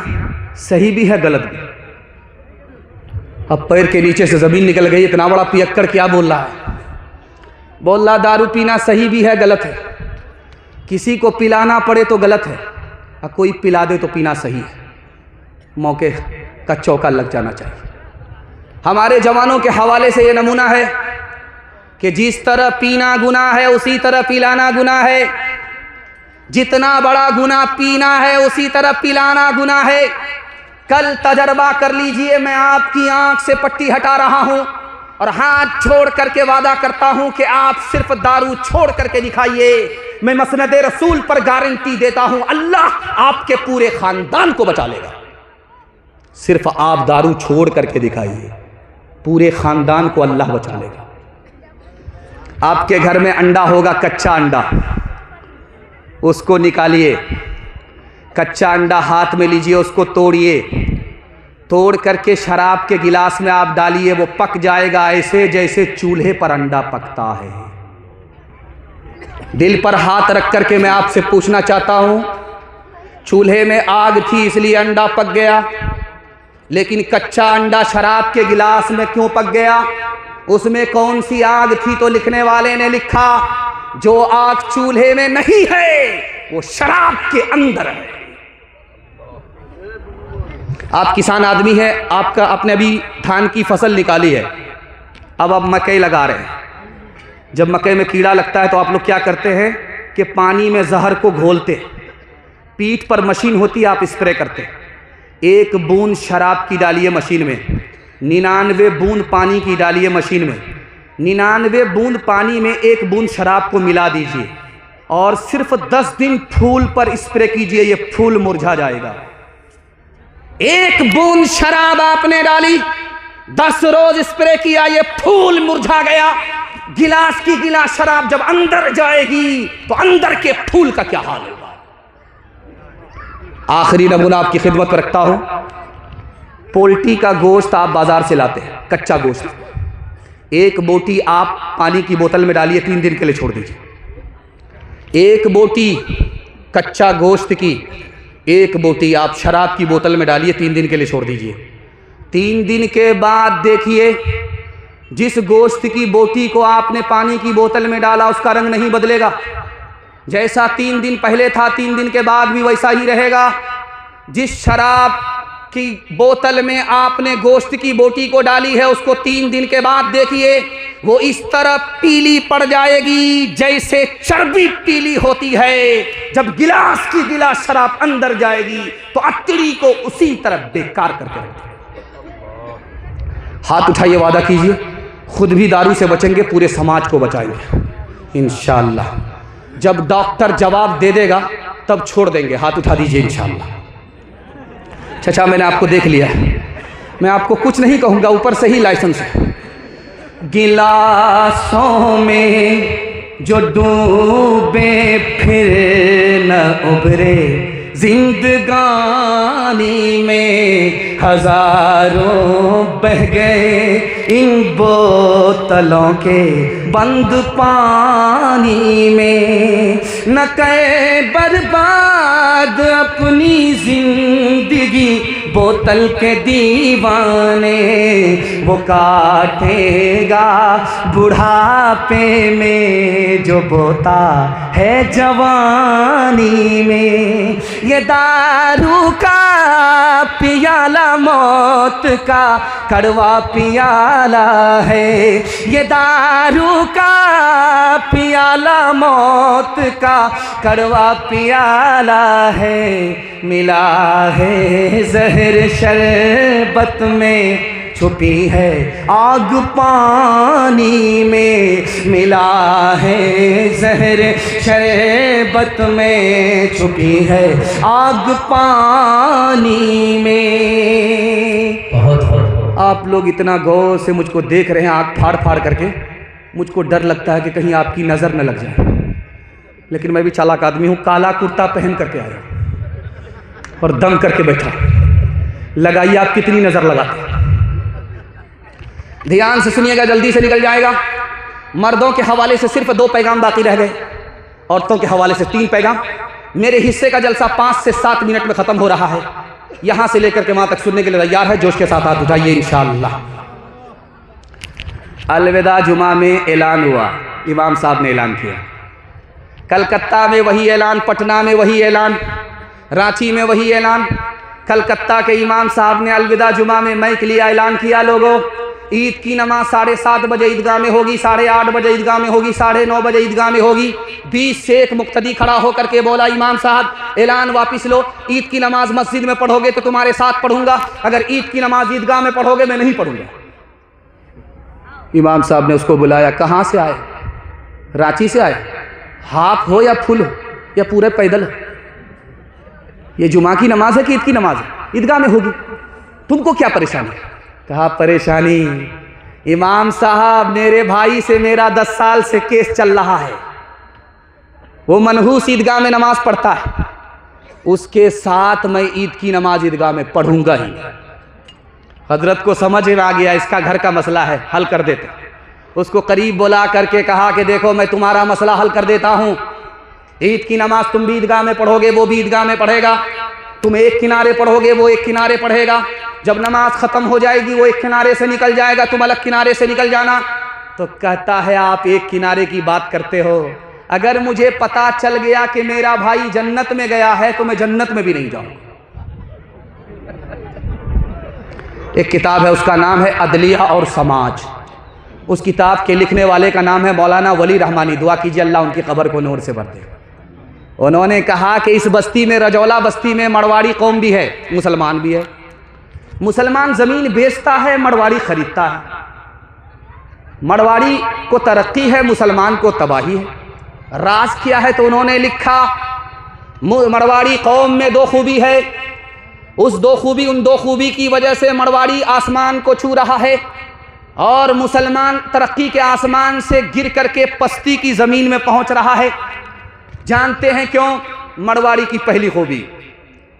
सही भी है गलत भी। अब पैर के नीचे से ज़मीन निकल गई, इतना बड़ा पियक्कड़ क्या बोल रहा है? बोल रहा दारू पीना सही भी है गलत है, किसी को पिलाना पड़े तो गलत है, और कोई पिला दे तो पीना सही है। मौके का चौका लग जाना चाहिए। हमारे जवानों के हवाले से ये नमूना है कि जिस तरह पीना गुनाह है उसी तरह पिलाना गुनाह है। जितना बड़ा गुनाह पीना है उसी तरह पिलाना गुनाह है। कल तजर्बा कर लीजिए, मैं आपकी आंख से पट्टी हटा रहा हूं। और हाथ छोड़ करके वादा करता हूं कि आप सिर्फ दारू छोड़ करके दिखाइए, मैं मसनद रसूल पर गारंटी देता हूं अल्लाह आपके पूरे खानदान को बचा लेगा। सिर्फ आप दारू छोड़ करके दिखाइए, पूरे खानदान को अल्लाह बचा लेगा। आपके घर में अंडा होगा, कच्चा अंडा, उसको निकालिए, कच्चा अंडा हाथ में लीजिए, उसको तोड़िए, तोड़ करके शराब के गिलास में आप डालिए, वो पक जाएगा ऐसे जैसे चूल्हे पर अंडा पकता है। दिल पर हाथ रख करके मैं आपसे पूछना चाहता हूं, चूल्हे में आग थी इसलिए अंडा पक गया, लेकिन कच्चा अंडा शराब के गिलास में क्यों पक गया? उसमें कौन सी आग थी? तो लिखने वाले ने लिखा, जो आग चूल्हे में नहीं है वो शराब के अंदर है। आप किसान आदमी है, आपने अभी धान की फसल निकाली है, अब आप मकई लगा रहे हैं। जब मकई में कीड़ा लगता है तो आप लोग क्या करते हैं कि पानी में जहर को घोलते, पीठ पर मशीन होती है, आप स्प्रे करते। एक बूंद शराब की डालिए मशीन में, 99 बूंद पानी की डालिए मशीन में, 99 बूंद पानी में एक बूंद शराब को मिला दीजिए और सिर्फ 10 दिन फूल पर स्प्रे कीजिए, ये फूल मुरझा जाएगा। एक बूंद शराब आपने डाली, 10 रोज स्प्रे किया, ये फूल मुरझा गया। गिलास की गिलास शराब जब अंदर जाएगी तो अंदर के फूल का क्या हाल होगा? आखिरी नमूना आपकी खिदमत पर रखता हूं। पोल्ट्री का गोश्त आप बाजार से लाते हैं, कच्चा गोश्त, एक बोटी आप पानी की बोतल में डालिए, 3 दिन के लिए छोड़ दीजिए। एक बोटी कच्चा गोश्त की, एक बोटी आप शराब की बोतल में डालिए, 3 दिन के लिए छोड़ दीजिए। 3 दिन के बाद देखिए, जिस गोश्त की बोटी को आपने पानी की बोतल में डाला उसका रंग नहीं बदलेगा, जैसा 3 दिन पहले था 3 दिन के बाद भी वैसा ही रहेगा। जिस शराब की बोतल में आपने गोश्त की बोटी को डाली है उसको 3 दिन के बाद देखिए, वो इस तरह पीली पड़ जाएगी जैसे चर्बी पीली होती है। जब गिलास की गिलास शराब अंदर जाएगी तो अतड़ी को उसी तरह बेकार करके रखें। हाथ उठाइए, वादा कीजिए, खुद भी दारू से बचेंगे, पूरे समाज को बचाएंगे इंशाअल्लाह। जब डॉक्टर जवाब दे देगा तब छोड़ देंगे। हाथ उठा दीजिए इंशाअल्लाह। चाचा मैंने आपको देख लिया, मैं आपको कुछ नहीं कहूँगा, ऊपर से ही लाइसेंस है। गिलासों में जो डूबे फिर न उभरे, जिंदगानी में हजारों बह गए इन बोतलों के बंद पानी में। न करे बर्बाद अपनी जिंदगी बोतल के दीवाने, वो काटेगा बुढ़ापे में जो बोता है जवानी में। ये दारू का पियाला मौत का कड़वा पियाला है, ये दारू का पियाला मौत का कड़वा पियाला है। मिला है जहर शरबत में, छुपी है आग पानी में। मिला है जहर शरबत में, छुपी है आग पानी में। आप लोग इतना गौर से मुझको देख रहे हैं, आँख फाड़ फाड़ करके, मुझको डर लगता है कि कहीं आपकी नज़र न लग जाए, लेकिन मैं भी चालाक आदमी हूँ। काला कुर्ता पहन करके आया और दम करके बैठा। लगाइए आप कितनी नज़र लगाते हैं। ध्यान से सुनिएगा, जल्दी से निकल जाएगा। मर्दों के हवाले से सिर्फ 2 पैगाम बाकी रह गए, औरतों के हवाले से 3 पैगाम। मेरे हिस्से का जलसा 5 से 7 मिनट में ख़त्म हो रहा है। यहाँ से लेकर के वहाँ तक सुनने के लिए तैयार है? जोश के साथ हाथ उठाइए इंशाअल्लाह। अलविदा जुमा में ऐलान हुआ, इमाम साहब ने ऐलान किया। कलकत्ता में वही ऐलान, पटना में वही ऐलान, रांची में वही ऐलान। कलकत्ता के इमाम साहब ने अलविदा जुमा में मैं के लिए ऐलान किया, लोगों ईद की नमाज 7:30 बजे ईदगाह में होगी, 8:30 बजे ईदगाह में होगी, 9:30 बजे ईदगाह में होगी। 20 से एक मुक्तदी खड़ा होकर के बोला, इमाम साहब ऐलान वापिस लो, ईद की नमाज मस्जिद में पढ़ोगे तो तुम्हारे साथ पढ़ूंगा, अगर ईद की नमाज ईदगाह में पढ़ोगे मैं नहीं पढ़ूंगा। इमाम साहब ने उसको बुलाया, कहाँ से आए? रांची से आए? हाफ हो या फुल हो या पूरे पैदल हो? ये जुमा की नमाज है कि ईद की नमाज है? ईदगाह में होगी, तुमको क्या परेशानी? कहा परेशानी, इमाम साहब मेरे भाई से मेरा 10 साल से केस चल रहा है, वो मनहूस ईदगाह में नमाज पढ़ता है, उसके साथ मैं ईद की नमाज ईदगाह में पढ़ूंगा ही। हजरत को समझ में आ गया इसका घर का मसला है, हल कर देते। उसको करीब बुला करके कहा कि देखो मैं तुम्हारा मसला हल कर देता हूँ, ईद की नमाज तुम भी ईदगाह में पढ़ोगे, वो भी ईदगाह में पढ़ेगा, तुम एक किनारे पढ़ोगे, वो एक किनारे पढ़ेगा, जब नमाज खत्म हो जाएगी वो एक किनारे से निकल जाएगा, तुम अलग किनारे से निकल जाना। तो कहता है आप एक किनारे की बात करते हो, अगर मुझे पता चल गया कि मेरा भाई जन्नत में गया है तो मैं जन्नत में भी नहीं जाऊंगा। एक किताब है, उसका नाम है अदलिया और समाज। उस किताब के लिखने वाले का नाम है मौलाना वली रहमानी, दुआ कीजिए अल्लाह उनकी कब्र को नूर से भर दे। उन्होंने कहा कि इस बस्ती में, रजौला बस्ती में मरवाड़ी कौम भी है, मुसलमान भी है। मुसलमान ज़मीन बेचता है, मरवाड़ी खरीदता है। मरवाड़ी को तरक्की है, मुसलमान को तबाही है। राज क्या है? तो उन्होंने लिखा मरवाड़ी कौम में 2 खूबी है, उस 2 खूबी, उन 2 खूबी की वजह से मरवाड़ी आसमान को छू रहा है और मुसलमान तरक्की के आसमान से गिर करके पस्ती की ज़मीन में पहुंच रहा है। जानते हैं क्यों? मरवाड़ी की पहली खूबी,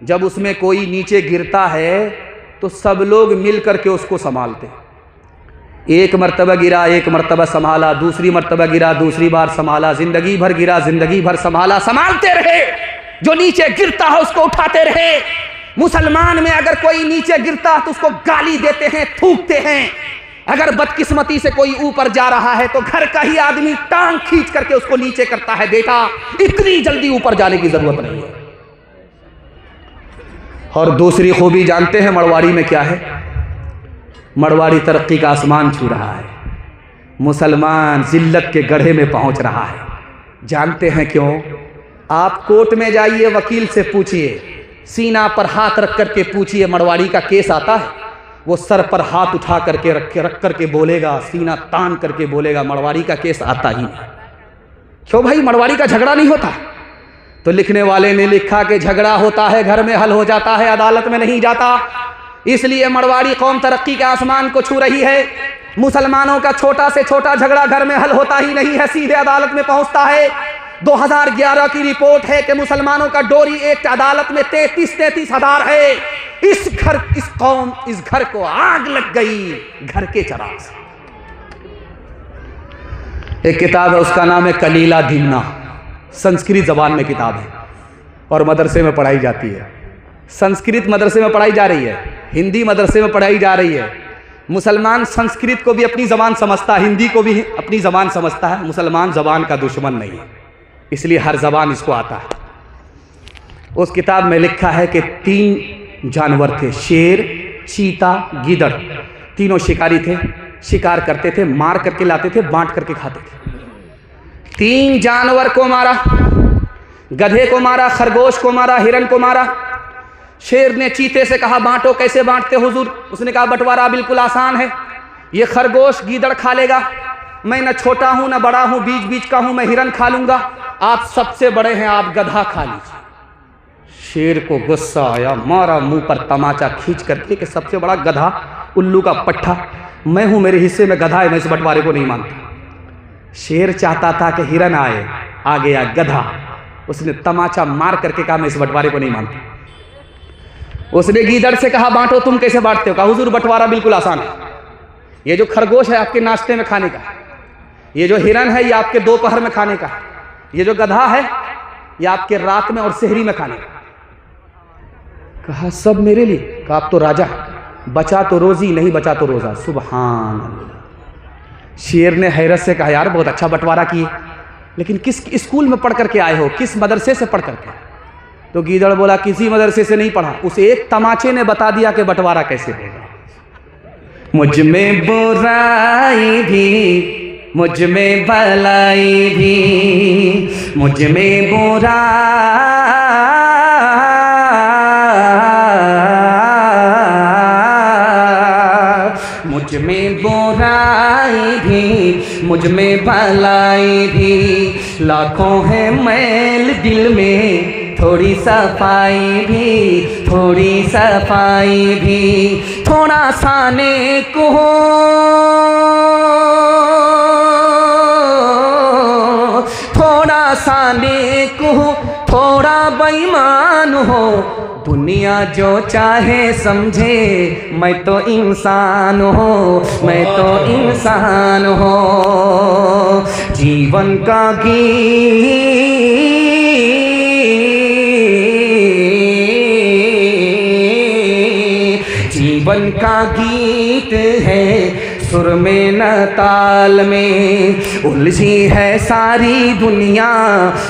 जब उसमें कोई नीचे गिरता है तो सब लोग मिल करके उसको संभालते हैं। एक मर्तबा गिरा, एक मर्तबा संभाला, दूसरी मर्तबा गिरा, दूसरी बार संभाला, जिंदगी भर गिरा, जिंदगी भर संभाला, संभालते रहे। जो नीचे गिरता है उसको उठाते रहे। मुसलमान में अगर कोई नीचे गिरता है तो उसको गाली देते हैं, थूकते हैं। अगर बदकिस्मती से कोई ऊपर जा रहा है तो घर का ही आदमी टांग खींच करके उसको नीचे करता है, बेटा इतनी जल्दी ऊपर जाने की जरूरत नहीं है। और दूसरी खूबी जानते हैं मरवाड़ी में क्या है? मरवाड़ी तरक्की का आसमान छू रहा है, मुसलमान जिल्लत के गड्ढे में पहुंच रहा है। जानते हैं क्यों? आप कोर्ट में जाइए, वकील से पूछिए, सीना पर हाथ रख करके पूछिए मरवाड़ी का केस आता है, वो सर पर हाथ उठा करके रख करके बोलेगा, सीना तान करके बोलेगा मरवाड़ी का केस आता ही नहीं। क्यों भाई, मरवाड़ी का झगड़ा नहीं होता? तो लिखने वाले ने लिखा कि झगड़ा होता है, घर में हल हो जाता है, अदालत में नहीं जाता। इसलिए मरवाड़ी कौम तरक्की के आसमान को छू रही है। मुसलमानों का छोटा से छोटा झगड़ा घर में हल होता ही नहीं है, सीधे अदालत में पहुंचता है। 2011 की रिपोर्ट है कि मुसलमानों का डोरी एक्ट अदालत में 33 हज़ार है। इस घर को आग लग गई, घर के चराग से। एक किताब है, उसका नाम है कलीला दिमना, संस्कृत जबान में किताब है और मदरसे में पढ़ाई जाती है। संस्कृत मदरसे में पढ़ाई जा रही है, हिंदी मदरसे में पढ़ाई जा रही है। मुसलमान संस्कृत को भी अपनी ज़बान समझता है, हिंदी को भी अपनी ज़बान समझता है। मुसलमान ज़बान का दुश्मन नहीं है, इसलिए हर ज़बान इसको आता है। उस किताब में लिखा है कि 3 जानवर थे, शेर, चीता, गीदड़। तीनों शिकारी थे, शिकार करते थे, मार करके लाते थे, बांट करके खाते थे। 3 जानवर को मारा, गधे को मारा, खरगोश को मारा, हिरन को मारा। शेर ने चीते से कहा बांटो, कैसे बांटते हुजूर? उसने कहा बंटवारा बिल्कुल आसान है, ये खरगोश गीदड़ खा लेगा, मैं न छोटा हूं न बड़ा हूं, बीच बीच का हूं, मैं हिरन खा लूंगा, आप सबसे बड़े हैं, आप गधा खा लीजिए। शेर को गुस्सा आया, मारा मुंह पर तमाचा खींच करके कि सबसे बड़ा गधा, उल्लू का पट्ठा मैं हूं, मेरे हिस्से में गधा है, मैं इस बंटवारे को नहीं मानता। शेर चाहता था कि हिरन आए, आ गया गधा, उसने तमाचा मार करके कहा मैं इस बंटवारे को नहीं मानता। उसने गीदड़ से कहा बांटो, तुम कैसे बांटते हो? कहा हुजूर बंटवारा बिल्कुल आसान है, ये जो खरगोश है आपके नाश्ते में खाने का, ये जो हिरन है ये आपके दोपहर में खाने का, ये जो गधा है ये आपके रात में और सेहरी में खाने का। कहा सब मेरे लिए? कहा आप तो राजा, बचा तो रोजी, नहीं बचा तो रोजा। सुभान अल्लाह। शेर ने हैरत से कहा यार बहुत अच्छा बंटवारा किए, लेकिन किस स्कूल में पढ़ करके आए हो, किस मदरसे से पढ़ करके? तो गीदड़ बोला किसी मदरसे से नहीं पढ़ा, उस एक तमाचे ने बता दिया कि बंटवारा कैसे होगा। मुझ में बुराई भी, मुझ में भलाई भी, मुझ में बुराई, मुझ में बुराई मुझ में भलाई भी, लाखों है मैल दिल में, थोड़ी सफाई भी, थोड़ी सफाई भी, थोड़ा सा नेक हो, थोड़ा सा नेक हो, थोड़ा बेईमान हो, दुनिया जो चाहे समझे, मैं तो इंसान हूँ, मैं तो इंसान हूँ। जीवन का जीवन का गीत है, सुर में न ताल में, उलझी है सारी दुनिया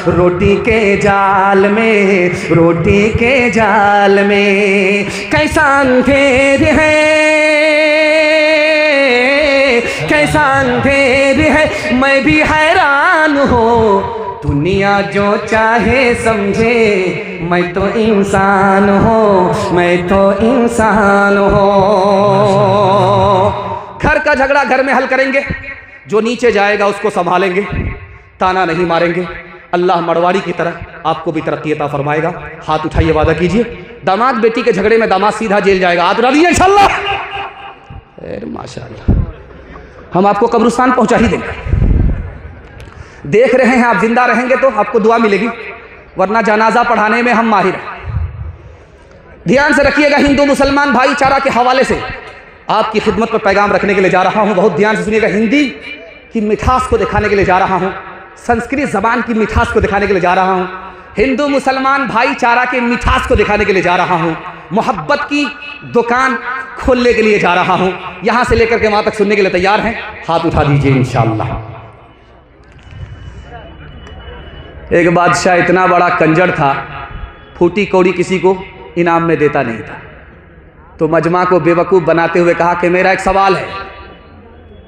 रोटी के जाल में, रोटी के जाल में। कैसा अंधेर है, कैसा अंधेर है, मैं भी हैरान हूँ, दुनिया जो चाहे समझे, मैं तो इंसान हूँ, मैं तो इंसान हूँ। घर का झगड़ा घर में हल करेंगे, जो नीचे जाएगा उसको संभालेंगे, ताना नहीं मारेंगे। अल्लाह मड़वाड़ी की तरह आपको भी तरक्की अता फरमाएगा। हाथ उठाइए, वादा कीजिए। दामाद बेटी के झगड़े में दामाद सीधा जेल जाएगा, हाथ उठा दीजिए इंशाअल्लाह। माशाअल्लाह, हम आपको कब्रिस्तान पहुंचा ही देंगे। देख रहे हैं आप, जिंदा रहेंगे तो आपको दुआ मिलेगी, वरना जनाजा पढ़ाने में हम माहिर हैं। ध्यान से रखिएगा, हिंदू मुसलमान भाईचारा के हवाले से आपकी खिदमत पर पैगाम रखने के लिए जा रहा हूं। बहुत ध्यान से सुनिएगा। हिंदी की मिठास को दिखाने के लिए जा रहा हूं, संस्कृत जबान की मिठास को दिखाने के लिए जा रहा हूं, हिंदू मुसलमान भाईचारा के मिठास को दिखाने के लिए जा रहा हूं, मोहब्बत की दुकान खोलने के लिए जा रहा हूं। यहां से लेकर के वहां तक सुनने के लिए तैयार हैं? हाथ उठा दीजिए इंशाअल्लाह। एक बादशाह इतना बड़ा कंजर था, फूटी कौड़ी किसी को इनाम में देता नहीं था। तो मजमा को बेवकूफ़ बनाते हुए कहा कि मेरा एक सवाल है,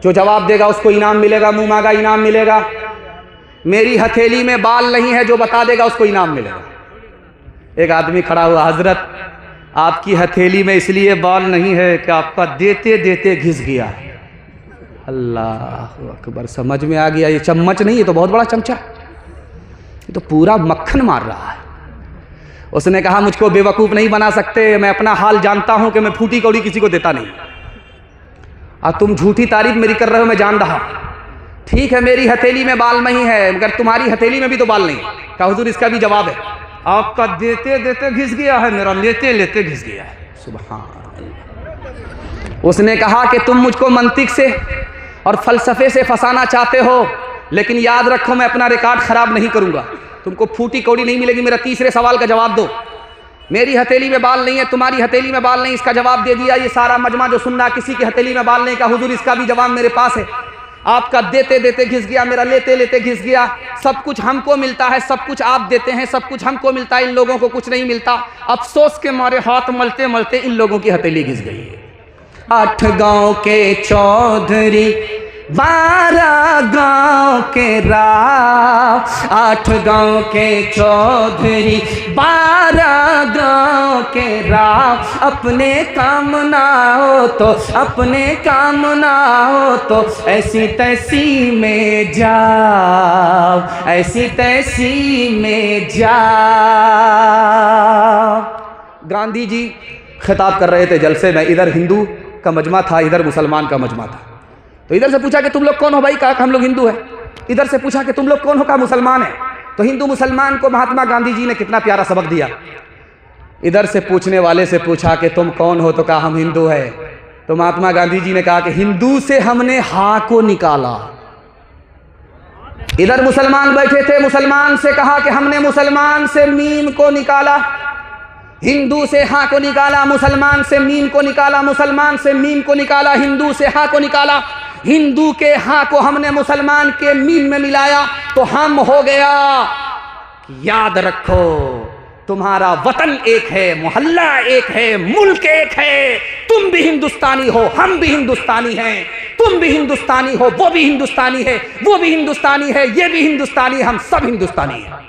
जो जवाब देगा उसको इनाम मिलेगा, मुंह मांगा इनाम मिलेगा। मेरी हथेली में बाल नहीं है, जो बता देगा उसको इनाम मिलेगा। एक आदमी खड़ा हुआ, हजरत आपकी हथेली में इसलिए बाल नहीं है कि आपका देते देते घिस गया। अल्लाह अकबर, समझ में आ गया। ये चम्मच नहीं, ये तो बहुत बड़ा चमचा, ये तो पूरा मक्खन मार रहा है। उसने कहा मुझको बेवकूफ़ नहीं बना सकते, मैं अपना हाल जानता हूं कि मैं फूटी कौड़ी किसी को देता नहीं। और तुम झूठी तारीफ मेरी कर रहे हो, मैं जान रहा। ठीक है, मेरी हथेली में बाल नहीं है, मगर तुम्हारी हथेली में भी तो बाल नहीं। कहा हुजूर इसका भी जवाब है, आपका देते देते घिस गया है, मेरा लेते लेते घिस गया है। सुभान अल्लाह। उसने कहा कि तुम मुझको मंतिक से और फलसफे से फंसाना चाहते हो, लेकिन याद रखो मैं अपना रिकॉर्ड ख़राब नहीं करूँगा, तुमको फूटी कौड़ी नहीं मिलेगी। मेरा तीसरे सवाल का जवाब दो। मेरी हथेली में बाल नहीं है, तुम्हारी हथेली में बाल नहीं, इसका जवाब दे दिया। ये सारा मजमा जो सुन रहा, किसी की हथेली में बाल नहीं का, हुजूर इसका भी जवाब मेरे पास है। आपका देते देते घिस गया, मेरा लेते लेते घिस गया। सब कुछ हमको मिलता है, सब कुछ आप देते हैं, सब कुछ हमको मिलता है, इन लोगों को कुछ नहीं मिलता। अफसोस के मारे हाथ मलते मलते इन लोगों की हथेली घिस गई है। 8 गांव के चौधरी, 12 गांव के राव, 8 गांव के चौधरी, 12 गांव के राव। अपने काम ना हो तो, अपने काम ना हो तो, ऐसी तैसी में जाओ, ऐसी तैसी में जाओ। गांधी जी खिताब कर रहे थे जलसे में। इधर हिंदू का मजमा था, इधर मुसलमान का मजमा था। तो इधर से पूछा कि तुम लोग कौन हो भाई? कहा हम लोग हिंदू हैं। इधर से पूछा कि तुम लोग कौन हो? कहा मुसलमान है। तो हिंदू मुसलमान को महात्मा गांधी जी ने कितना प्यारा सबक दिया। इधर से पूछने वाले से पूछा कि तुम कौन हो? तो कहा हम हिंदू है। तो महात्मा गांधी जी ने कहा कि हिंदू से हमने हा को निकाला। इधर मुसलमान बैठे थे, मुसलमान से कहा कि हमने मुसलमान से मीम को निकाला। हिंदू से हा को निकाला, मुसलमान से मीम को निकाला, मुसलमान से मीम को निकाला, हिंदू से हा को निकाला। हिंदू के हाँ को हमने मुसलमान के मीम में मिलाया तो हम हो गया। याद रखो, तुम्हारा वतन एक है, मोहल्ला एक है, मुल्क एक है। तुम भी हिंदुस्तानी हो, हम भी हिंदुस्तानी हैं। तुम भी हिंदुस्तानी हो, वो भी हिंदुस्तानी है, वो भी हिंदुस्तानी है, ये भी हिंदुस्तानी है, हम सब हिंदुस्तानी हैं।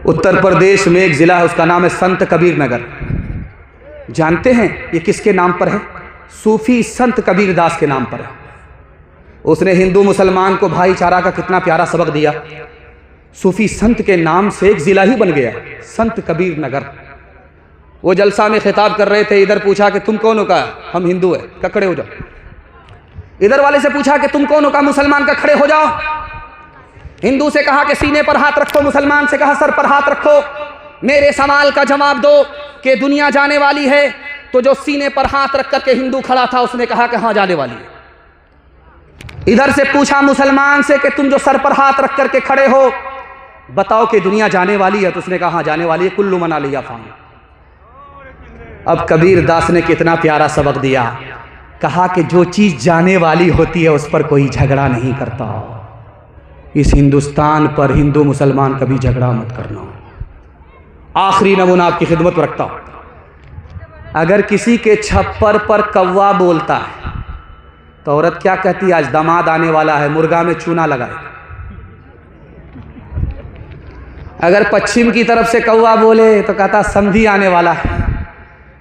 उत्तर प्रदेश में एक जिला है, उसका नाम है संत कबीर नगर। जानते हैं ये किसके नाम पर है? सूफी संत कबीर दास के नाम पर है। उसने हिंदू मुसलमान को भाईचारा का कितना प्यारा सबक दिया। सूफी संत के नाम से एक जिला ही बन गया, संत कबीर नगर। वो जलसा में खिताब कर रहे थे, इधर पूछा कि तुम कौन हो? का हम हिंदू है, का खड़े हो जाओ। इधर वाले से पूछा कि तुम कौन हो? का मुसलमान, का खड़े हो जाओ। हिंदू से कहा कि सीने पर हाथ रखो, मुसलमान से कहा सर पर हाथ रखो। मेरे सवाल का जवाब दो कि दुनिया जाने वाली है? तो जो सीने पर हाथ रख करके हिंदू खड़ा था उसने कहा कि हाँ जाने वाली है। इधर से पूछा मुसलमान से कि तुम जो सर पर हाथ रख करके खड़े हो बताओ कि दुनिया जाने वाली है? तो उसने कहा हाँ जाने वाली है, कुल्लू मना लिया फान। अब कबीर दास ने कितना प्यारा सबक दिया, कहा कि जो चीज जाने वाली होती है उस पर कोई झगड़ा नहीं करता। इस हिंदुस्तान पर हिंदू मुसलमान कभी झगड़ा मत करना। आखिरी नमूना आपकी खिदमत में रखता हूं, अगर किसी के छप्पर पर कौवा बोलता है तो औरत क्या कहती है? आज दामाद आने वाला है, मुर्गा में चूना लगाए। अगर पश्चिम की तरफ से कौवा बोले तो कहता समधी आने वाला है,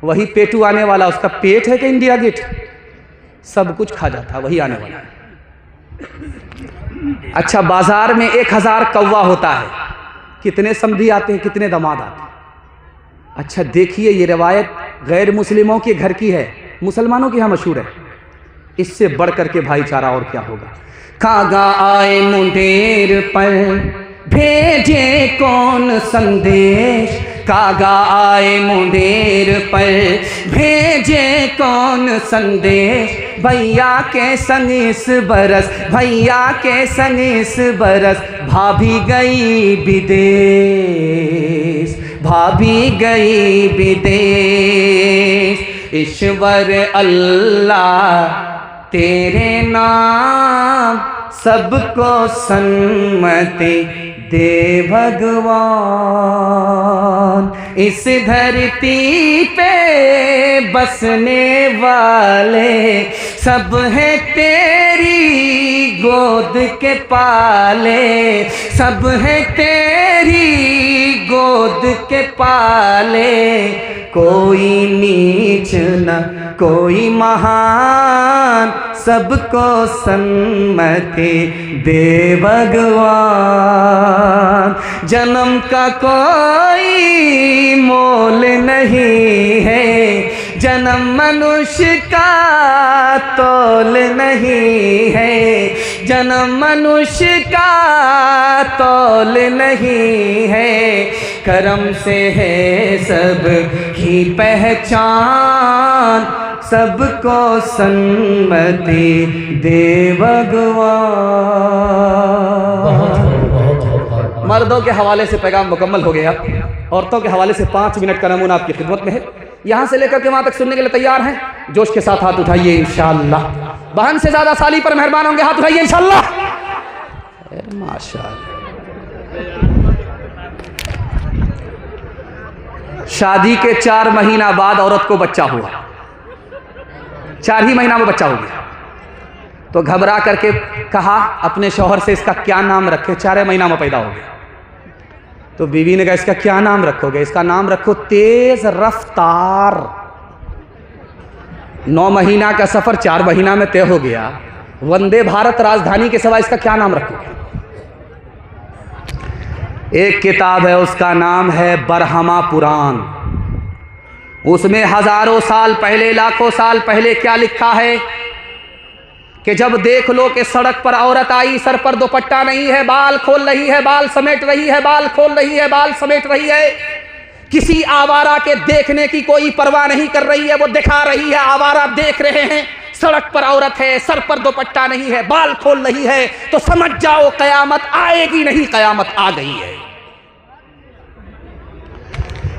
वही पेटू आने वाला। उसका पेट है कि इंडिया गेट, सब कुछ खा जाता, वही आने वाला है। अच्छा, बाजार में 1000 कौवा होता है, कितने समधी आते हैं, कितने दामाद आते हैं? अच्छा देखिए, ये रिवायत गैर मुस्लिमों के घर की है, मुसलमानों के यहाँ मशहूर है। इससे बढ़ करके भाईचारा और क्या होगा। कागा आए मुंडेर पर भेजे कौन संदेश, कागा आए मुंडेर पर भेजे कौन संदेश। भैया के संग इस बरस, भैया के संग इस बरस भाभी गई विदेश, भाभी गई विदेश। ईश्वर अल्लाह तेरे नाम सबको सन्मति दे भगवान। इस धरती पे बसने वाले सब हैं तेरी गोद के पाले, सब हैं तेरी गोद के पाले। कोई नीच न कोई महान, सबको सन्मति दे भगवान। जन्म का कोई मोल नहीं है, जन्म मनुष्य का तोल नहीं है, जन्म मनुष्य का तोल नहीं है। करम से है सब की पहचान, सबको सन्मति दे भगवान। मर्दों के हवाले से पैगाम मुकम्मल हो गया, औरतों के हवाले से 5 मिनट का नमूना आपकी खिदमत में है। यहाँ से लेकर के वहाँ तक सुनने के लिए तैयार हैं? जोश के साथ हाथ उठाइए इंशाअल्लाह। बहन से ज़्यादा साली पर मेहरबान होंगे, हाथ उठाइए इंशाअल्लाह। माशाअल्लाह। शादी के 4 महीना बाद औरत को बच्चा हुआ, 4 ही महीना में बच्चा हो गया, तो घबरा करके कहा अपने शौहर से इसका क्या नाम रखे। 4 महीना में पैदा हो गया तो बीवी ने कहा इसका क्या नाम रखोगे? इसका नाम रखो तेज रफ्तार। 9 महीना का सफर 4 महीना में तय हो गया। वंदे भारत राजधानी के सिवा इसका क्या नाम रखोगे? एक किताब है, उसका नाम है बरहमा पुराण। उसमें हजारों साल पहले, लाखों साल पहले क्या लिखा है कि जब देख लो कि सड़क पर औरत आई, सर पर दुपट्टा नहीं है, बाल खोल रही है, बाल समेट रही है, बाल खोल रही है, बाल समेट रही है, किसी आवारा के देखने की कोई परवाह नहीं कर रही है, वो दिखा रही है, आवारा देख रहे हैं, सड़क पर औरत है, सर पर दुपट्टा नहीं है, बाल खोल रही है, तो समझ जाओ कयामत आएगी नहीं, कयामत आ गई है।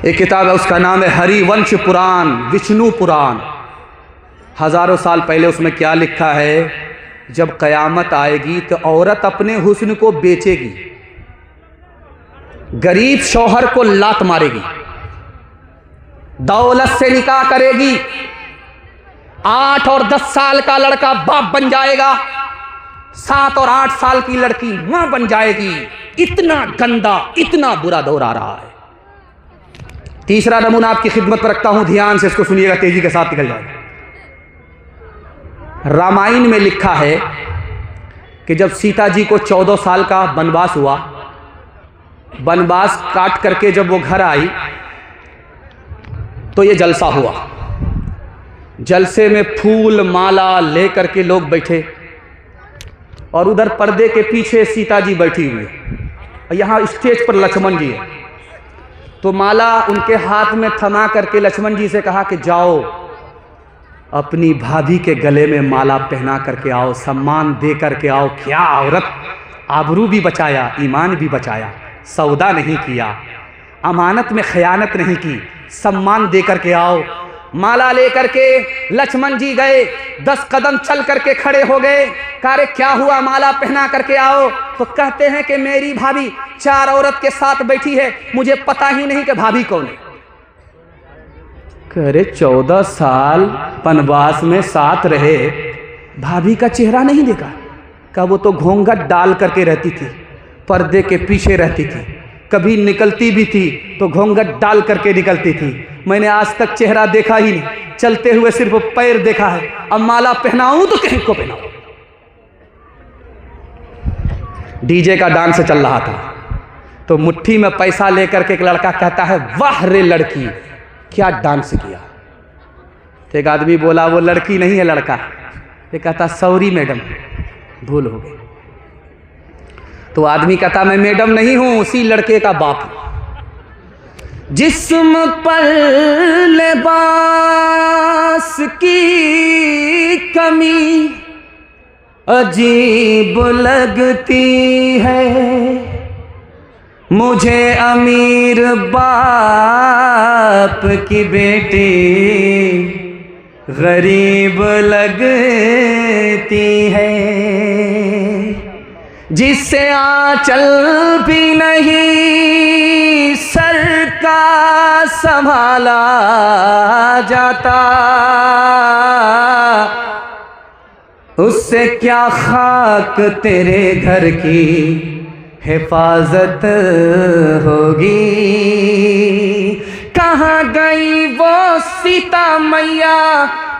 एक किताब है, उसका नाम है हरिवंश पुराण, विष्णु पुराण। हजारों साल पहले उसमें क्या लिखा है, जब कयामत आएगी तो औरत अपने हुस्न को बेचेगी, गरीब शौहर को लात मारेगी, दौलत से निकाह करेगी, 8 और 10 साल का लड़का बाप बन जाएगा, 7 और 8 साल की लड़की मां बन जाएगी। इतना गंदा, इतना बुरा दौर आ रहा है। तीसरा नमूना आपकी खिदमत पर रखता हूं, ध्यान से इसको सुनिएगा, तेजी के साथ निकल जाएगा। रामायण में लिखा है कि जब सीता जी को 14 साल का वनवास हुआ, वनवास काट करके जब वो घर आई तो ये जलसा हुआ। जलसे में फूल माला ले करके लोग बैठे और उधर पर्दे के पीछे सीता जी बैठी हुई और यहाँ स्टेज पर लक्ष्मण जी है। तो माला उनके हाथ में थमा करके लक्ष्मण जी से कहा कि जाओ अपनी भाभी के गले में माला पहना करके आओ, सम्मान दे करके आओ। क्या औरत, आबरू भी बचाया, ईमान भी बचाया, सौदा नहीं किया, अमानत में खयानत नहीं की, सम्मान दे करके आओ। माला लेकर के लक्ष्मण जी गए, 10 कदम चल करके खड़े हो गए। कहा क्या हुआ, माला पहना करके आओ। तो कहते हैं कि मेरी भाभी 4 औरत के साथ बैठी है, मुझे पता ही नहीं कि भाभी कौन है। करे 14 साल वनवास में साथ रहे, भाभी का चेहरा नहीं देखा। कहा वो तो घूंघट डाल करके रहती थी, पर्दे के पीछे रहती थी, कभी निकलती भी थी तो घूंघट डाल करके निकलती थी। मैंने आज तक चेहरा देखा ही नहीं, चलते हुए सिर्फ पैर देखा है। अब माला पहनाऊं तो कहीं को पहनाऊं। डीजे का डांस चल रहा था तो मुट्ठी में पैसा लेकर के एक लड़का कहता है वाह रे लड़की, क्या डांस किया। तो एक आदमी बोला वो लड़की नहीं है लड़का। ये कहता सॉरी मैडम, भूल हो गई। तो आदमी कहता मैं मैडम नहीं हूं, उसी लड़के का बाप हूं। जिस्म पर लिबास की कमी अजीब लगती है, मुझे अमीर बाप की बेटी गरीब लगती है। जिससे आंचल भी नहीं सर का संभाला जाता, उससे क्या खाक तेरे घर की हिफाजत होगी। कहाँ गई वो सीता मैया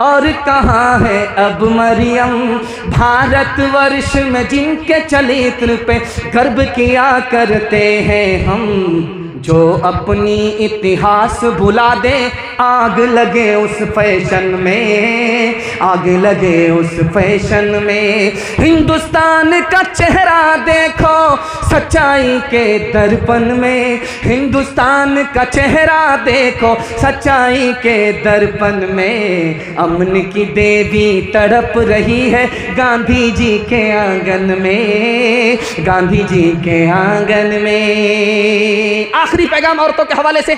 और कहाँ है अब मरियम, भारतवर्ष में जिनके चरित्र पे गर्व किया करते हैं हम। जो अपनी इतिहास भुला दे, आग लगे उस फैशन में, आग लगे उस फैशन में। हिंदुस्तान का चेहरा देखो सच्चाई के दर्पण में, हिंदुस्तान का चेहरा देखो सच्चाई के दर्पण में। अमन की देवी तड़प रही है गांधी जी के आंगन में, गांधी जी के आंगन में। आखिरी पैगाम औरतों के हवाले से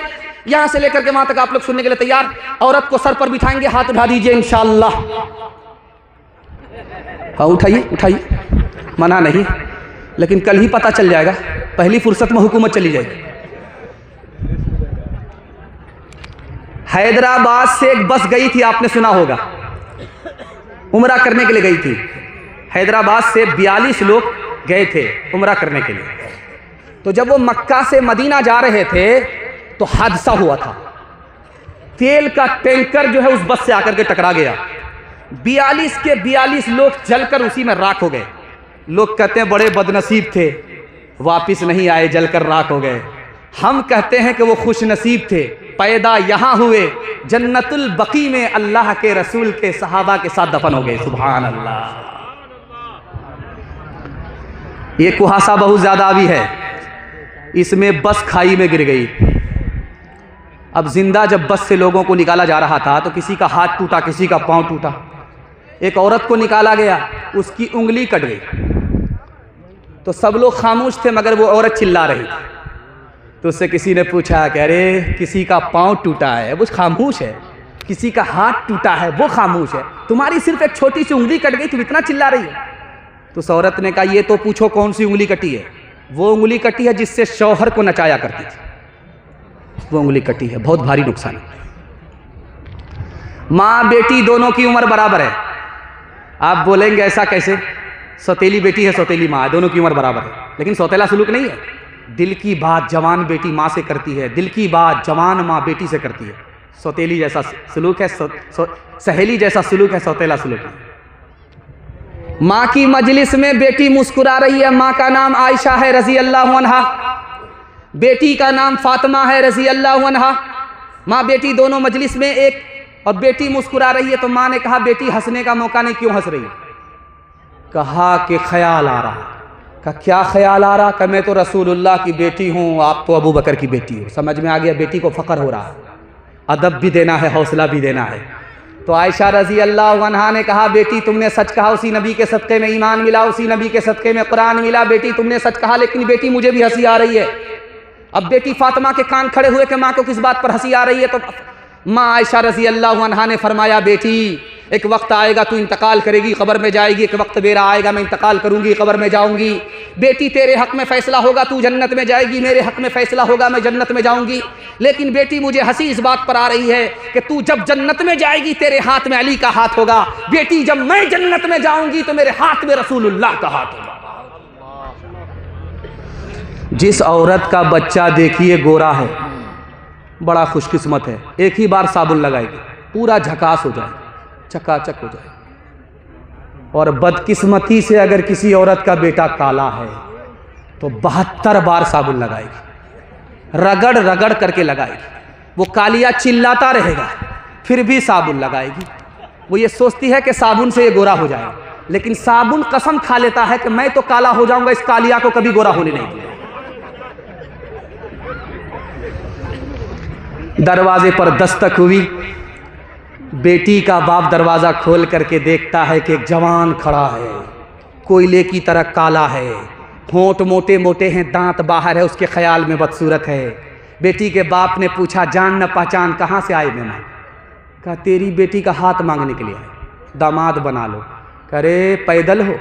यहां से लेकर के वहां तक आप लोग सुनने के लिए तैयार। औरत को सर पर बिठाएंगे, हाथ उठा दीजिए इंशाअल्लाह। हाँ उठाइए उठाइए, मना नहीं, लेकिन कल ही पता चल जाएगा, पहली फुर्सत में हुकूमत चली जाएगी। हैदराबाद से एक बस गई थी, आपने सुना होगा, उम्रा करने के लिए गई थी। हैदराबाद से 42 लोग गए थे उम्रा करने के लिए। तो जब वो मक्का से मदीना जा रहे थे तो हादसा हुआ था। तेल का टैंकर जो है उस बस से आकर के टकरा गया। 42 के 42 लोग जलकर उसी में राख हो गए। लोग कहते हैं बड़े बदनसीब थे, वापिस नहीं आए, जलकर राख हो गए। हम कहते हैं कि वो खुश नसीब थे, पैदा यहां हुए, जन्नतुल बकी में अल्लाह के रसूल के सहाबा के साथ दफन हो गए। सुभान अल्लाह। ये कुहासा बहुत ज्यादा भी है, इसमें बस खाई में गिर गई। अब जिंदा जब बस से लोगों को निकाला जा रहा था तो किसी का हाथ टूटा, किसी का पांव टूटा। एक औरत को निकाला गया, उसकी उंगली कट गई। तो सब लोग खामोश थे मगर वो औरत चिल्ला रही थी। तो उससे किसी ने पूछा कि अरे किसी का पांव टूटा है वो खामोश है, किसी का हाथ टूटा है वो खामोश है, तुम्हारी सिर्फ एक छोटी सी उंगली कट गई, तुम इतना चिल्ला रही है। तो उस औरत ने कहा ये तो पूछो कौन सी उंगली कटी है। वो उंगली कटी है जिससे शौहर को नचाया करती थी, वो उंगली कटी है, बहुत भारी नुकसान है। माँ बेटी दोनों की उम्र बराबर है। आप बोलेंगे ऐसा कैसे, सौतेली बेटी है सौतेली माँ है, दोनों की उम्र बराबर है, लेकिन सौतेला सुलूक नहीं है। दिल की बात जवान बेटी माँ से करती है, दिल की बात जवान माँ बेटी से करती है। सौतेली जैसा सुलूक है, सहेली जैसा सुलूक है, सौतेला सुलूक है। माँ की मजलिस में बेटी मुस्कुरा रही है। माँ का नाम आयशा है रज़ी अल्लाह अन्हा, बेटी का नाम फातिमा है रज़ी अल्लाह अन्हा। माँ बेटी दोनों मजलिस में एक, और बेटी मुस्कुरा रही है। तो माँ ने कहा बेटी हंसने का मौका नहीं, क्यों हंस रही है? कहा कि ख्याल आ रहा। कहा क्या ख्याल आ रहा? कहा मैं तो रसूलुल्लाह की बेटी हूँ, आप तो अबू बकर की बेटी हो। समझ में आ गया, बेटी को फ़ख्र हो रहा है, अदब भी देना है, हौसला भी देना है। तो आयशा रज़ी अल्लाह अन्हा ने कहा बेटी तुमने सच कहा, उसी नबी के सदक़े में ईमान मिला, उसी नबी के सदक़े में कुरान मिला। बेटी तुमने सच कहा, लेकिन बेटी मुझे भी हंसी आ रही है। अब बेटी फातिमा के कान खड़े हुए कि माँ को किस बात पर हंसी आ रही है। तो माँ आयशा रज़ी अल्लाह अन्हा ने फरमाया बेटी एक वक्त आएगा तू इंतकाल करेगी, कब्र में जाएगी, एक वक्त मेरा आएगा मैं इंतकाल करूंगी, कब्र में जाऊंगी। बेटी तेरे हक में फ़ैसला होगा तू जन्नत में जाएगी, मेरे हक में फ़ैसला होगा मैं जन्नत में जाऊंगी। लेकिन बेटी मुझे हंसी इस बात पर आ रही है कि तू जब जन्नत में जाएगी तेरे हाथ में अली का हाथ होगा, बेटी जब मैं जन्नत में जाऊंगी तो मेरे हाथ में रसूलुल्लाह का हाथ होगा। जिस औरत का बच्चा देखिए गोरा है, बड़ा खुशकिस्मत है, एक ही बार साबुन लगाएगी पूरा झकास हो जाए, चकाचक हो जाए। और बदकिस्मती से अगर किसी औरत का बेटा काला है तो 72 बार साबुन लगाएगी, रगड़ रगड़ करके लगाएगी। वो कालिया चिल्लाता रहेगा फिर भी साबुन लगाएगी। वो ये सोचती है कि साबुन से ये गोरा हो जाएगा, लेकिन साबुन कसम खा लेता है कि मैं तो काला हो जाऊंगा, इस कालिया को कभी गोरा होने नहीं दूंगा। दरवाजे पर दस्तक हुई, बेटी का बाप दरवाज़ा खोल करके देखता है कि एक जवान खड़ा है, कोयले की तरह काला है, होंठ मोटे मोटे हैं, दांत बाहर है, उसके ख्याल में बदसूरत है। बेटी के बाप ने पूछा जान न पहचान कहाँ से आए मेहमान? कहा तेरी बेटी का हाथ मांगने के लिए आए, दामाद बना लो। करे पैदल हो,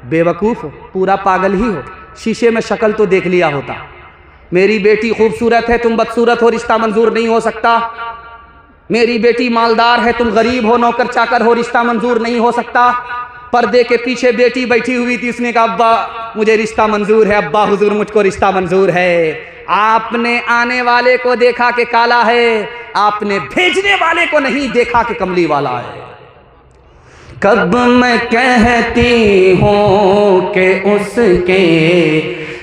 बेवकूफ़ हो, पूरा पागल ही हो, शीशे में शक्ल तो देख लिया होता। मेरी बेटी खूबसूरत है, तुम बदसूरत हो, रिश्ता मंजूर नहीं हो सकता। मेरी बेटी मालदार है, तुम गरीब हो, नौकर चाकर हो, रिश्ता मंजूर नहीं हो सकता। पर्दे के पीछे बेटी बैठी हुई थी, उसने कहा अब्बा मुझे रिश्ता मंजूर है, अब्बा हुजूर मुझको रिश्ता मंजूर है। आपने आने वाले को देखा कि काला है, आपने भेजने वाले को नहीं देखा कि कमली वाला है। कब मैं कहती हूँ कि उसके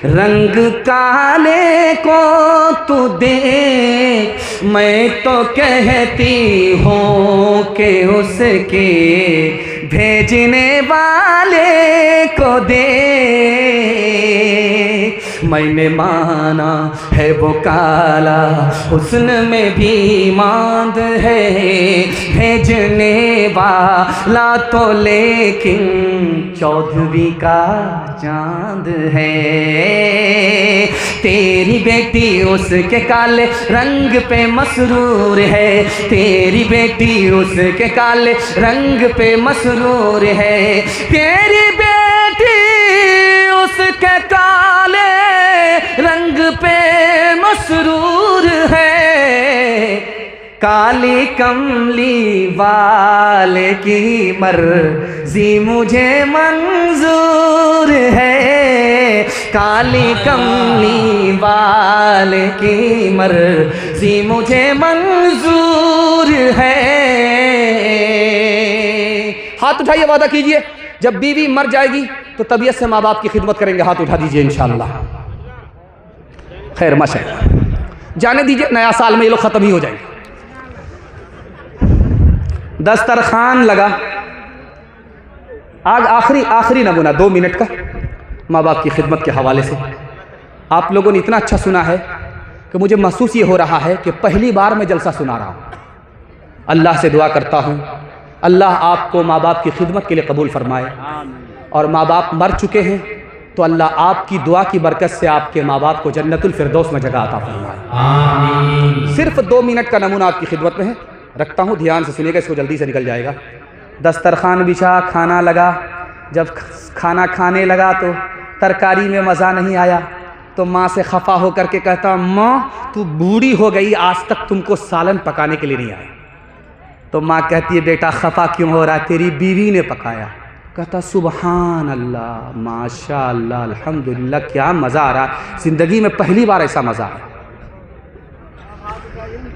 रंग काले को तू दे, मैं तो कहती हूँ कि उसके भेजने वाले को दे। मैंने माना है वो काला, हुस्न में भी मांद है, भेजने वाला तो लेकिन चौधरी का चांद है। तेरी बेटी उसके काले रंग पे मसरूर है, तेरी बेटी उसके काले रंग पे मसरूर है। तेरी बेटी उसके काले रंग पे मसरूर है, काली कमली वाले की मर्जी मुझे मंजूर है, काली कमली वाले की मर्जी मुझे मंजूर है। हाथ उठाइए, वादा कीजिए जब बीवी मर जाएगी तो तबीयत से माँ बाप की खिदमत करेंगे। हाथ उठा दीजिए इंशाअल्लाह। खैर माशाअल्लाह, जाने दीजिए, नया साल में ये लोग ख़त्म ही हो जाएंगे। दस्तरखान लगा, आज आखिरी नमूना 2 मिनट का माँ बाप की खिदमत के हवाले से। आप लोगों ने इतना अच्छा सुना है कि मुझे महसूस ये हो रहा है कि पहली बार मैं जलसा सुना रहा हूँ। अल्लाह से दुआ करता हूँ अल्लाह आपको माँ बाप की खिदमत के लिए कबूल फरमाए, और माँ बाप मर चुके हैं तो अल्लाह आपकी दुआ की बरकत से आपके माँ बाप को जन्नतुल फिरदौस में जगह अता फरमाए। सिर्फ 2 मिनट का नमूना आपकी खिदमत में है, रखता हूँ, ध्यान से सुनिएगा, इसको जल्दी से निकल जाएगा। दस्तरखान बिछा, खाना लगा। जब खाना खाने लगा तो तरकारी में मज़ा नहीं आया तो माँ से खफा होकर के कहता माँ तू बूढ़ी हो गई, आज तक तुमको सालन पकाने के लिए नहीं आया। तो माँ कहती है बेटा खफा क्यों हो रहा है, तेरी बीवी ने पकाया। कहता सुबहान अल्लाह, माशा अल्लाह, अल्हम्दुलिल्लाह, क्या मज़ा आ रहा है, ज़िंदगी में पहली बार ऐसा मज़ा आया।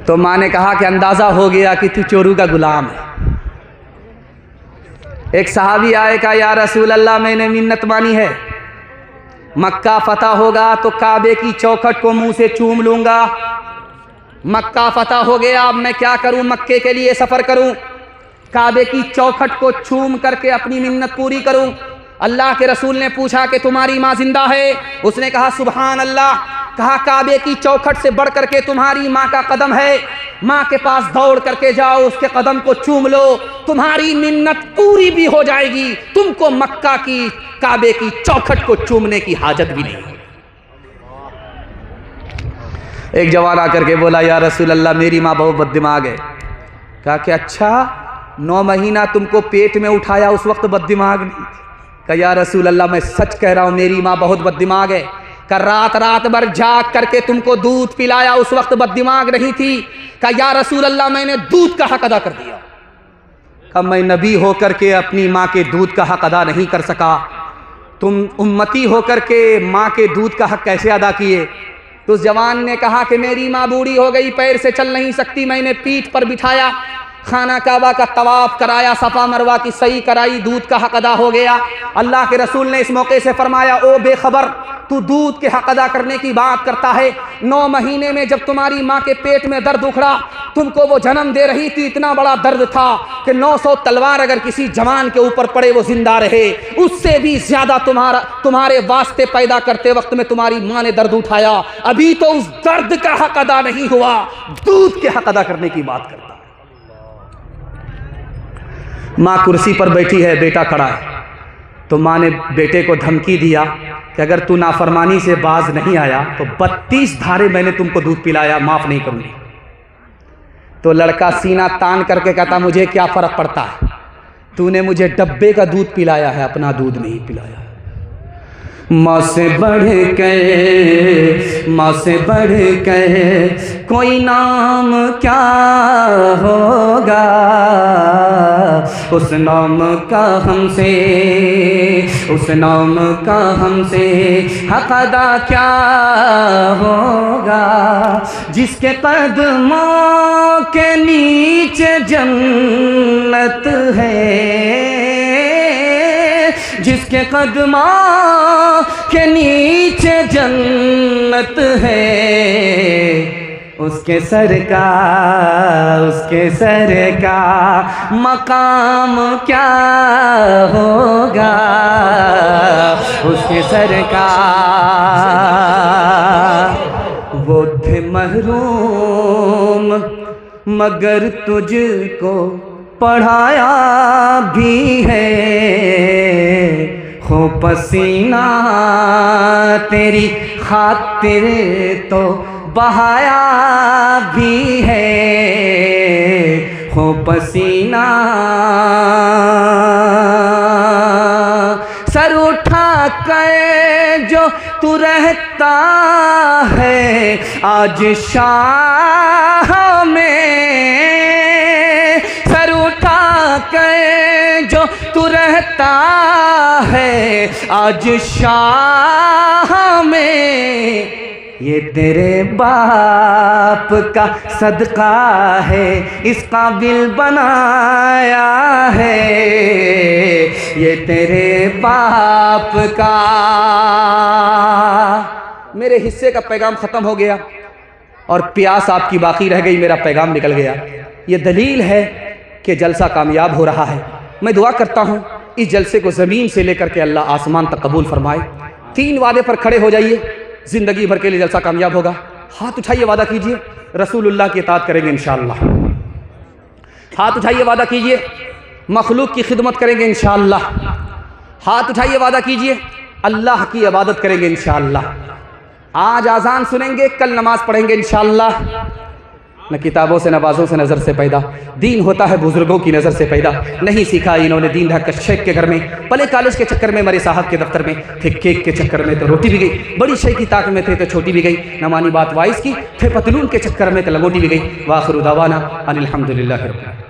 तो माँ ने कहा कि अंदाज़ा हो गया कि तू चोरू का गुलाम है। एक सहाबी आए, कहा या रसूल अल्लाह मैंने मिन्नत मानी है, मक्का फतह होगा तो काबे की चौखट को मुंह से चूम लूंगा। मक्का फतह हो गया, अब मैं क्या करूं, मक्के के लिए सफ़र करूं, काबे की चौखट को चूम करके अपनी मिन्नत पूरी करूं। अल्लाह के रसूल ने पूछा कि तुम्हारी माँ जिंदा है? उसने कहा सुभान अल्लाह। कहा काबे की चौखट से बढ़ करके तुम्हारी माँ का कदम है, माँ के पास दौड़ करके जाओ, उसके कदम को चूम लो, तुम्हारी मिन्नत पूरी भी हो जाएगी, तुमको मक्का की काबे की चौखट को चूमने की हाजत भी नहीं। एक जवान आकर के बोला या रसूल अल्लाह मेरी माँ बहुत बददिमाग है। कहा कि अच्छा, 9 महीना तुमको पेट में उठाया उस वक्त बददिमाग नहीं थी? कहा या रसूल अल्लाह मैं सच कह रहा हूँ मेरी माँ बहुत बददिमाग है। का रात भर जाग करके तुमको दूध पिलाया उस वक्त बददिमाग नहीं थी? कहा या रसूल अल्लाह मैंने दूध का हक अदा कर दिया। कहा मैं नबी होकर के अपनी माँ के दूध का हक अदा नहीं कर सका, तुम उम्मती होकर के माँ के दूध का हक कैसे अदा किए? तो उस जवान ने कहा कि मेरी माँ बूढ़ी हो गई, पैर से चल नहीं सकती, मैंने पीठ पर बिठाया, खाना काबा का तवाफ कराया, सफ़ा मरवा की सही कराई, दूध का हक अदा हो गया। अल्लाह के रसूल ने इस मौके से फरमाया ओ बेखबर, तू दूध के हक अदा करने की बात करता है? 9 महीने में जब तुम्हारी माँ के पेट में दर्द उखड़ा, तुमको वो जन्म दे रही थी, इतना बड़ा दर्द था कि 900 तलवार अगर किसी जवान के ऊपर पड़े वो जिंदा रहे, उससे भी ज्यादा तुम्हारे वास्ते पैदा करते वक्त में तुम्हारी माँ ने दर्द उठाया। अभी तो उस दर्द का हक अदा नहीं हुआ, दूध के हक अदा करने की बात करता है। माँ कुर्सी पर बैठी है, बेटा खड़ा है, तो माँ ने बेटे को धमकी दिया कि अगर तू नाफरमानी से बाज नहीं आया तो 32 धारे मैंने तुमको दूध पिलाया, माफ़ नहीं करूँगी। तो लड़का सीना तान करके कहता मुझे क्या फ़र्क पड़ता है, तूने मुझे डब्बे का दूध पिलाया है, अपना दूध नहीं पिलाया। माँ से बढ़ के कोई नाम क्या होगा, उस नाम का हमसे हक अदा क्या होगा। जिसके कदमों के नीचे जन्नत है, जिसके कदमों के नीचे जन्नत है, उसके सर का मकाम क्या होगा, उसके सर का। वो थे महरूम मगर तुझको पढ़ाया भी है, हो पसीना तेरी खातिर तो बहाया भी है, हो पसीना। सर उठा कर जो तू रहता है आज शाह में, सर उठा कर जो तू रहता है आज शाह में, ये तेरे बाप का सदका है, इस काबिल बनाया है, ये तेरे बाप का। मेरे हिस्से का पैगाम ख़त्म हो गया और प्यास आपकी बाकी रह गई, मेरा पैगाम निकल गया। ये दलील है कि जलसा कामयाब हो रहा है। मैं दुआ करता हूँ इस जलसे को ज़मीन से लेकर के अल्लाह आसमान तक कबूल फरमाए। 3 वादे पर खड़े हो जाइए, ज़िंदगी भर के लिए जलसा कामयाब होगा। हाथ उठाइए, वादा कीजिए रसूलुल्लाह की इताअत करेंगे इंशाअल्लाह। हाथ उठाइए, वादा कीजिए मखलूक की खिदमत करेंगे इंशाअल्लाह। हाथ उठाइए, वादा कीजिए अल्लाह की इबादत करेंगे इंशाअल्लाह। आज आज़ान सुनेंगे, कल नमाज पढ़ेंगे इंशाअल्लाह। न किताबों से नवाज़ों से नज़र से पैदा, दीन होता है बुज़ुर्गों की नज़र से पैदा। नहीं सीखा इन्होंने दीन ढक कर शेख के घर में, पले कॉलेज के चक्कर में, मरे साहब के दफ्तर में, थे केक के चक्कर में तो रोटी भी गई, बड़ी शे की ताक में थे तो छोटी भी गई, न मानी बात वाइस की, थे पतलून के चक्कर में तो लंगोटी भी गई। वाखिर दावाना अनिल हम्दुलिल्लाहि रब्बिल आलमीन।